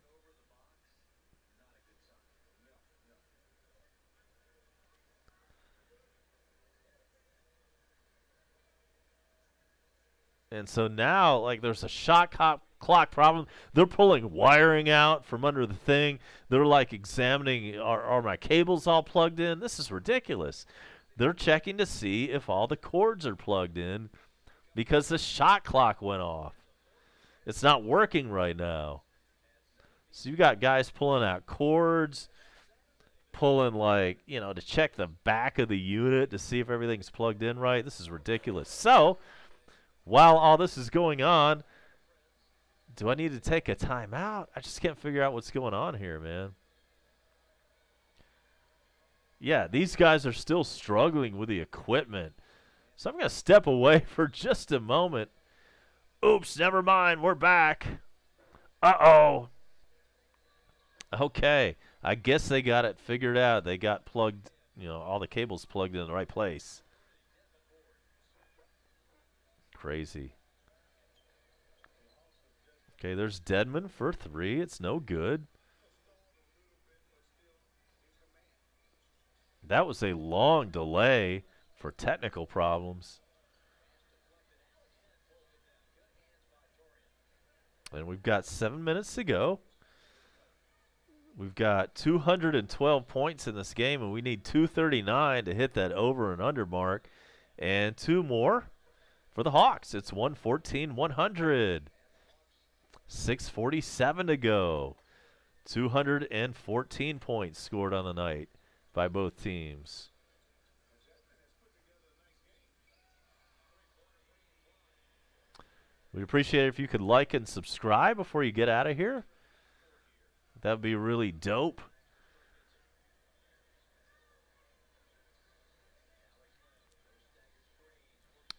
And so now, like, there's a shot clock problem. They're pulling wiring out from under the thing. They're, like, examining, are my cables all plugged in? This is ridiculous. They're checking to see if all the cords are plugged in because the shot clock went off. It's not working right now. So you got guys pulling out cords, pulling, like, you know, to check the back of the unit to see if everything's plugged in right. This is ridiculous. So while all this is going on, do I need to take a timeout? I just can't figure out what's going on here, man. Yeah, these guys are still struggling with the equipment. So I'm going to step away for just a moment. Oops, never mind. We're back. Uh-oh. Okay. I guess they got it figured out. They got plugged, you know, all the cables plugged in the right place. Crazy. Okay, there's Dedman for three. It's no good. That was a long delay for technical problems. And we've got 7 minutes to go. We've got 212 points in this game, and we need 239 to hit that over and under mark. And two more for the Hawks. It's 114-100. 6:47 to go. 214 points scored on the night by both teams. We'd appreciate it if you could like and subscribe before you get out of here. That would be really dope.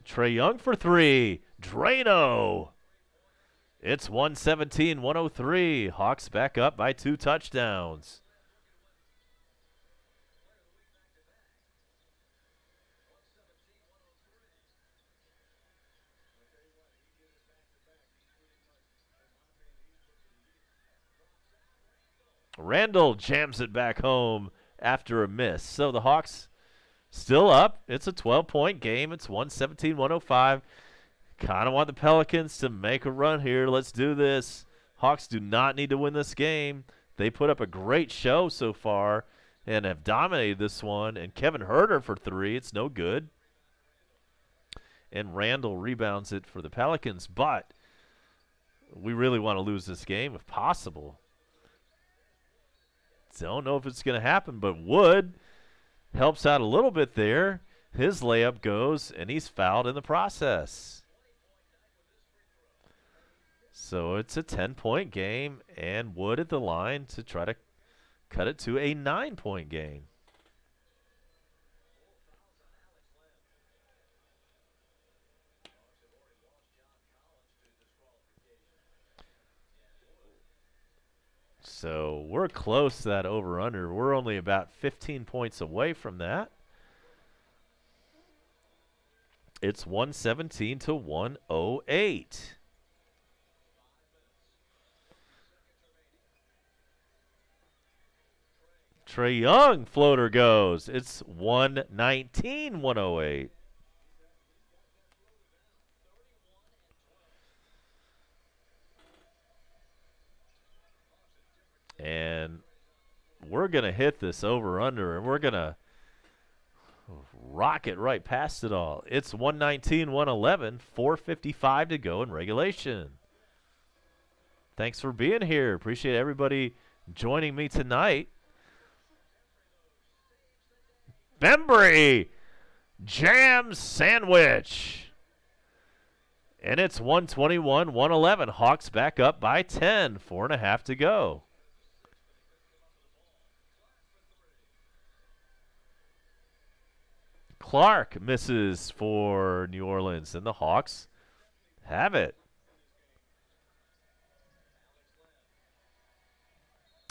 Trae Young for three. Drano. It's 117-103. Hawks back up by 2 touchdowns. Randall jams it back home after a miss. So the Hawks still up. It's a 12-point game. It's 117-105. Kind of want the Pelicans to make a run here. Let's do this. Hawks do not need to win this game. They put up a great show so far and have dominated this one. And Kevin Huerter for three. It's no good. And Randall rebounds it for the Pelicans. But we really want to lose this game if possible. Don't know if it's going to happen, but Wood helps out a little bit there. His layup goes, and he's fouled in the process. So it's a 10-point game, and Wood at the line to try to cut it to a 9-point game. So we're close to that over-under. We're only about 15 points away from that. It's 117-108. Trae Young floater goes. It's 119-108. And we're going to hit this over-under, and we're going to rocket right past it all. It's 119-111, 4:55 to go in regulation. Thanks for being here. Appreciate everybody joining me tonight. Bembry jams sandwich. And it's 121-111. Hawks back up by 10, 4.5 to go. Clark misses for New Orleans, and the Hawks have it.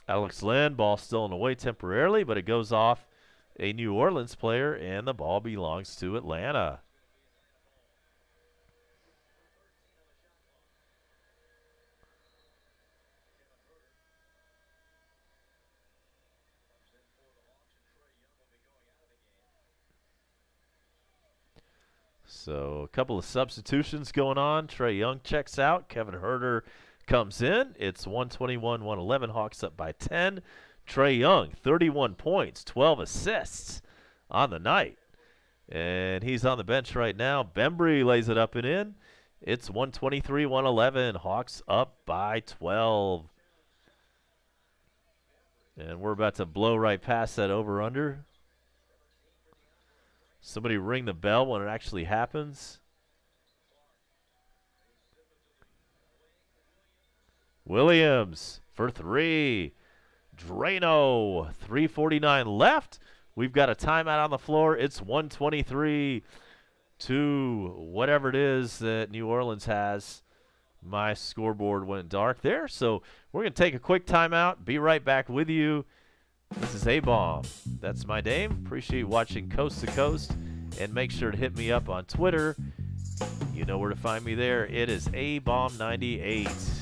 Alex Lynn, ball still in the way temporarily, but it goes off a New Orleans player, and the ball belongs to Atlanta. So a couple of substitutions going on. Trae Young checks out. Kevin Huerter comes in. It's 121-111. Hawks up by 10. Trae Young, 31 points, 12 assists on the night. And he's on the bench right now. Bembry lays it up and in. It's 123-111. Hawks up by 12. And we're about to blow right past that over-under. Somebody ring the bell when it actually happens. Williams for three. Drano, 3:49 left. We've got a timeout on the floor. It's 123 to whatever it is that New Orleans has. My scoreboard went dark there. So we're going to take a quick timeout. Be right back with you. This is A-Bomb. That's my name. Appreciate watching Coast to Coast. And make sure to hit me up on Twitter. You know where to find me there. It is A-Bomb98.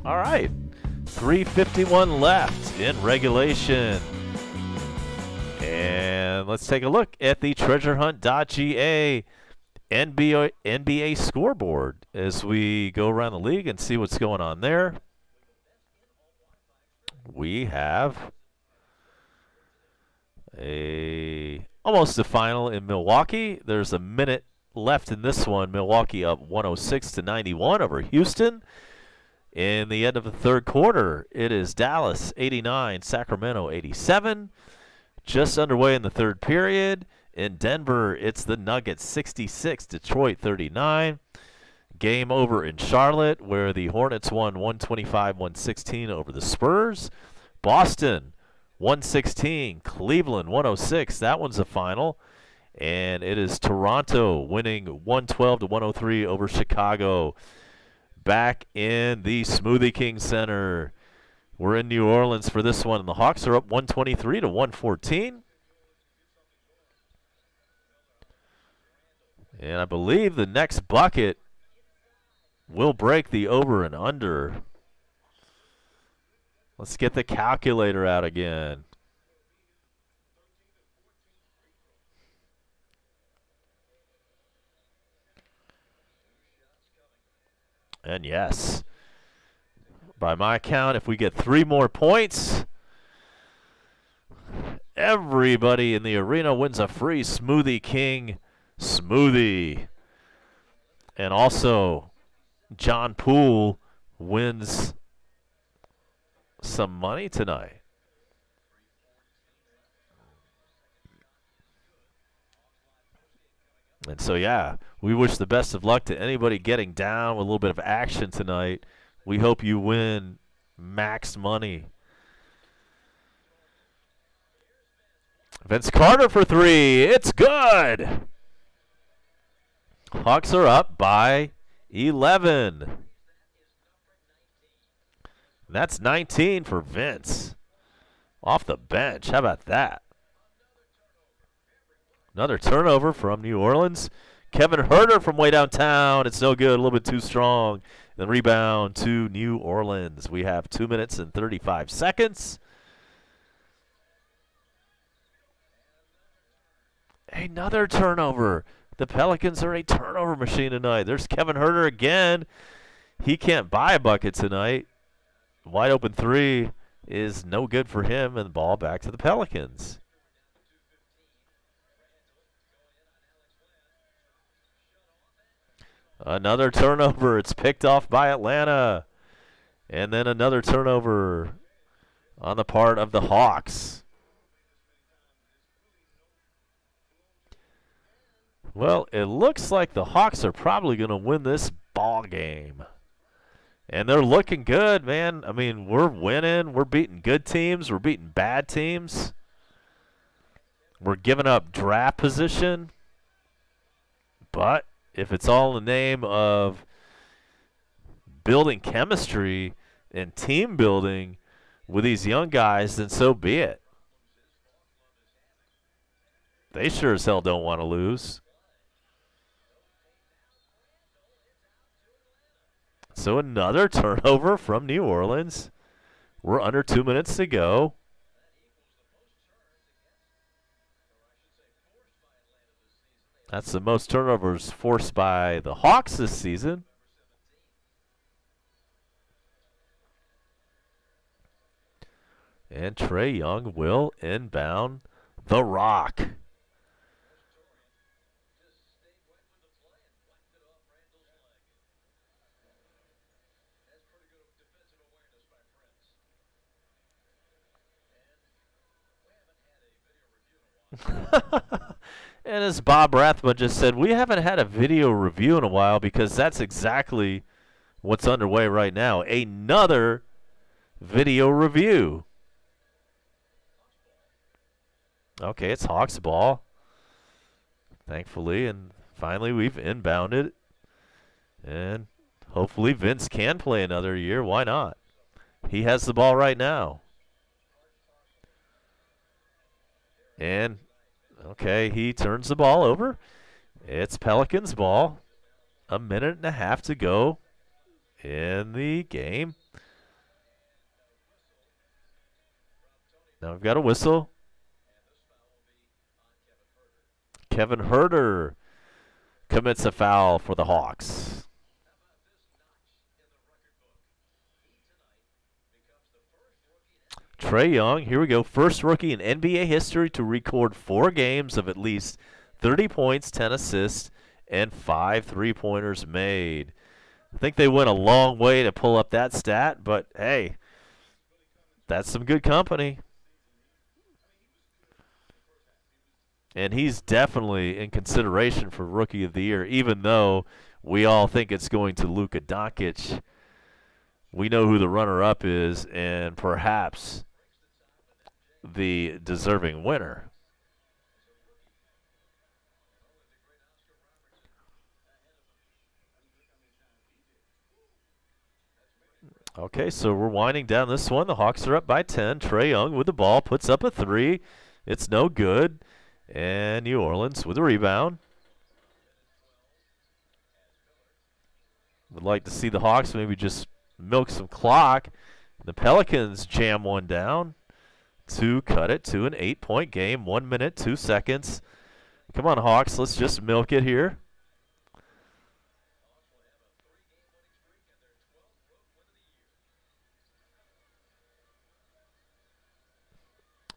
All right, 3:51 left in regulation. And let's take a look at the treasurehunt.ga NBA scoreboard as we go around the league and see what's going on there. We have almost a final in Milwaukee. There's a minute left in this one. Milwaukee up 106-91 over Houston. In the end of the third quarter, it is Dallas 89, Sacramento 87. Just underway in the third period. In Denver, it's the Nuggets 66, Detroit 39. Game over in Charlotte, where the Hornets won 125-116 over the Spurs. Boston 116, Cleveland 106. That one's a final. And it is Toronto winning 112-103 over Chicago. Back in the Smoothie King Center. We're in New Orleans for this one. The Hawks are up 123-114. And I believe the next bucket will break the over and under. Let's get the calculator out again. And yes, by my count, if we get 3 more points, everybody in the arena wins a free Smoothie King smoothie. And also, John Poole wins some money tonight. And so, yeah, we wish the best of luck to anybody getting down with a little bit of action tonight. We hope you win max money. Vince Carter for three. It's good. Hawks are up by 11. That's 19 for Vince. Off the bench. How about that? Another turnover from New Orleans. Kevin Huerter from way downtown. It's no good. A little bit too strong. Then rebound to New Orleans. We have 2 minutes and 35 seconds. Another turnover. The Pelicans are a turnover machine tonight. There's Kevin Huerter again. He can't buy a bucket tonight. Wide open three is no good for him, and the ball back to the Pelicans. Another turnover. It's picked off by Atlanta. And then another turnover on the part of the Hawks. Well, it looks like the Hawks are probably going to win this ball game. And they're looking good, man. I mean, we're winning. We're beating good teams. We're beating bad teams. We're giving up draft position. But if it's all in the name of building chemistry and team building with these young guys, then so be it. They sure as hell don't want to lose. So another turnover from New Orleans. We're under 2 minutes to go. That's the most turnovers forced by the Hawks this season. And Trae Young will inbound the rock. And as Bob Rathman just said, we haven't had a video review in a while because that's exactly what's underway right now. Another video review. Okay, it's Hawks ball. Thankfully, and finally we've inbounded. And hopefully Vince can play another year. Why not? He has the ball right now. And, okay, he turns the ball over. It's Pelicans ball. A minute and a half to go in the game. Now we've got a whistle. Kevin Huerter commits a foul for the Hawks. Trae Young, here we go, first rookie in NBA history to record 4 games of at least 30 points, 10 assists, and 5 3-pointers made. I think they went a long way to pull up that stat, but hey, that's some good company. And he's definitely in consideration for Rookie of the Year, even though we all think it's going to Luka Doncic. We know who the runner-up is, and perhaps the deserving winner. Okay, so we're winding down this one. The Hawks are up by 10. Trae Young with the ball puts up a 3. It's no good. And New Orleans with a rebound. Would like to see the Hawks maybe just milk some clock. The Pelicans jam one down to cut it to an 8-point game. 1 minute, 2 seconds. Come on, Hawks. Let's just milk it here.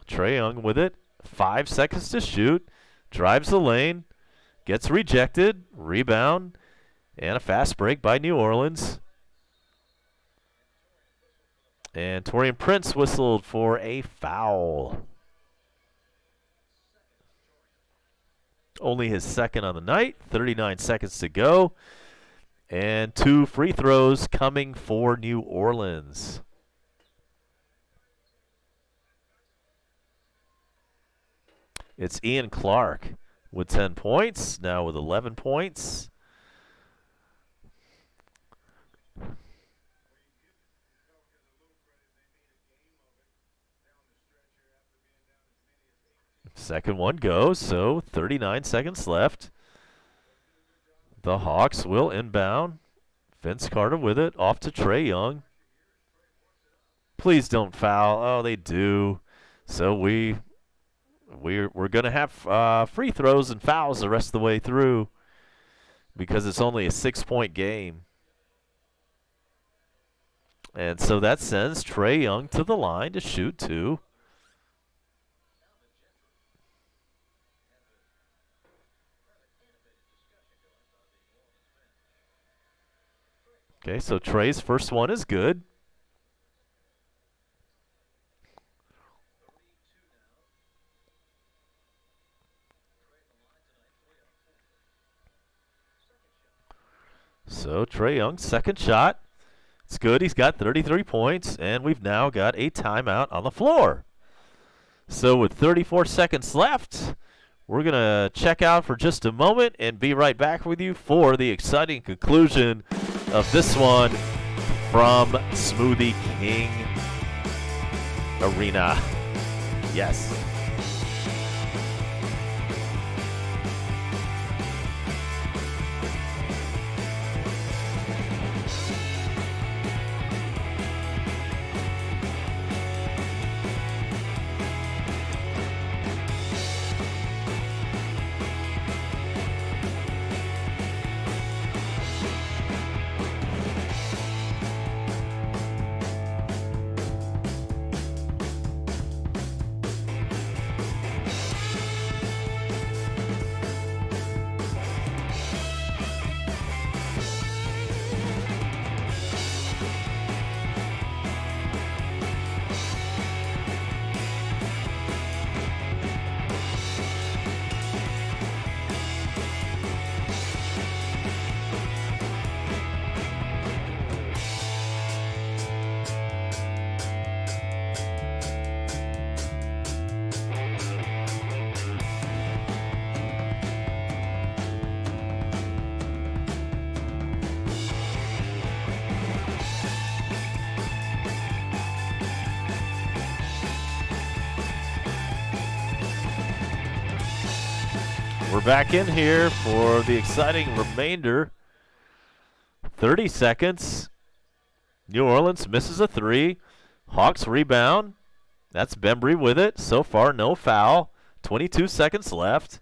Trae Young with it. 5 seconds to shoot. Drives the lane. Gets rejected. Rebound. And a fast break by New Orleans. And Torian Prince whistled for a foul. Only his second on the night. 39 seconds to go. And 2 free throws coming for New Orleans. It's Ian Clark with 10 points, now with 11 points. Second one goes, so 39 seconds left. The Hawks will inbound. Vince Carter with it, off to Trae Young. Please don't foul. Oh, they do. So we're going to have free throws and fouls the rest of the way through because it's only a 6-point game. And so that sends Trae Young to the line to shoot 2. Okay, so Trae's first one is good. So Trae Young's second shot. It's good. He's got 33 points, and we've now got a timeout on the floor. So with 34 seconds left, we're going to check out for just a moment and be right back with you for the exciting conclusion of this one from Smoothie King Arena. Yes. We're back in here for the exciting remainder. 30 seconds. New Orleans misses a 3. Hawks rebound. That's Bembry with it. So far, no foul. 22 seconds left.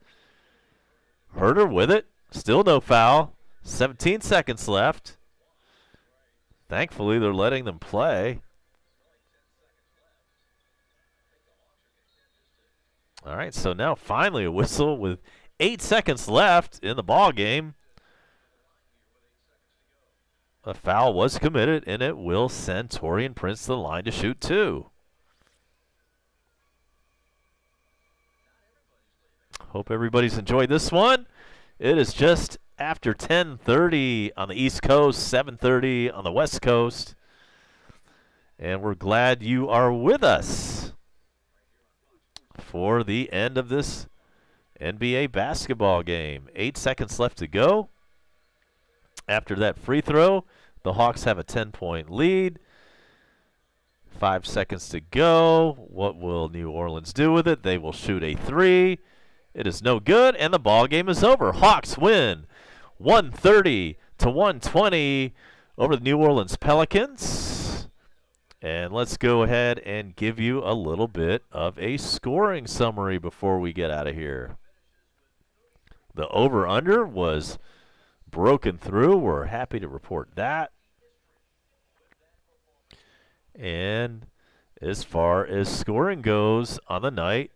Herter with it. Still no foul. 17 seconds left. Thankfully, they're letting them play. All right, so now finally a whistle with 8 seconds left in the ball game. A foul was committed, and it will send Torian Prince to the line to shoot 2. Hope everybody's enjoyed this one. It is just after 10:30 on the East Coast, 7:30 on the West Coast. And we're glad you are with us for the end of this NBA basketball game. 8 seconds left to go. After that free throw, the Hawks have a 10-point lead. 5 seconds to go. What will New Orleans do with it? They will shoot a 3. It is no good, and the ball game is over. Hawks win 130-120 over the New Orleans Pelicans. And let's go ahead and give you a little bit of a scoring summary before we get out of here. The over-under was broken through. We're happy to report that. And as far as scoring goes on the night,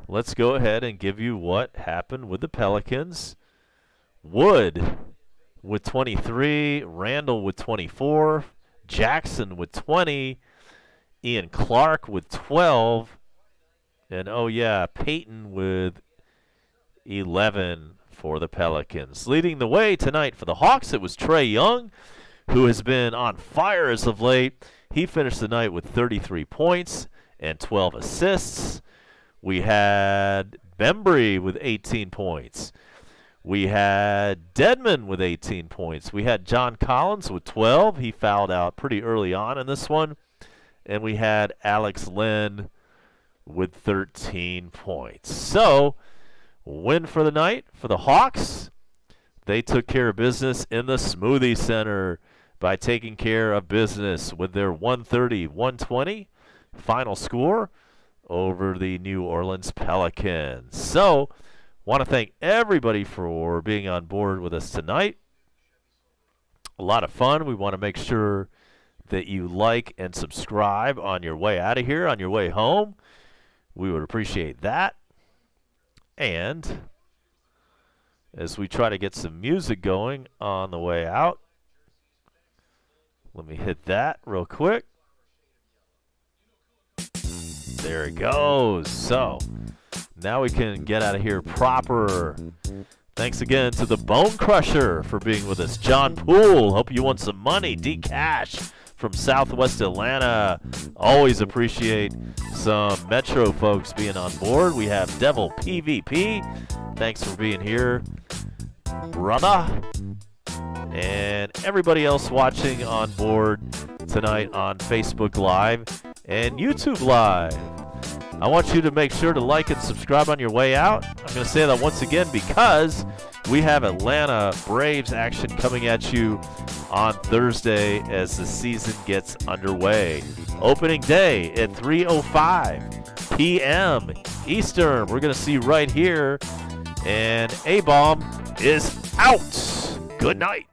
let's go ahead and give you what happened with the Pelicans. Wood with 23, Randall with 24, Jackson with 20. Ian Clark with 12. And, oh, yeah, Peyton with 11 for the Pelicans. Leading the way tonight for the Hawks, it was Trae Young, who has been on fire as of late. He finished the night with 33 points and 12 assists. We had Bembry with 18 points. We had Dedmon with 18 points. We had John Collins with 12. He fouled out pretty early on in this one. And we had Alex Len with 13 points. So, win for the night for the Hawks. They took care of business in the Smoothie Center by taking care of business with their 130-120 final score over the New Orleans Pelicans. So, want to thank everybody for being on board with us tonight. A lot of fun. We want to make sure that you like and subscribe on your way out of here, on your way home. We would appreciate that. And as we try to get some music going on the way out, let me hit that real quick. There it goes. So now we can get out of here proper. Thanks again to the Bone Crusher for being with us. John Poole, hope you won some money. D Cash from Southwest Atlanta. Always appreciate some Metro folks being on board. We have Devil PvP. Thanks for being here, brother. And everybody else watching on board tonight on Facebook Live and YouTube Live. I want you to make sure to like and subscribe on your way out. I'm going to say that once again because we have Atlanta Braves action coming at you on Thursday as the season gets underway. Opening day at 3:05 p.m. Eastern. We're going to see right here. And A-Bomb is out. Good night.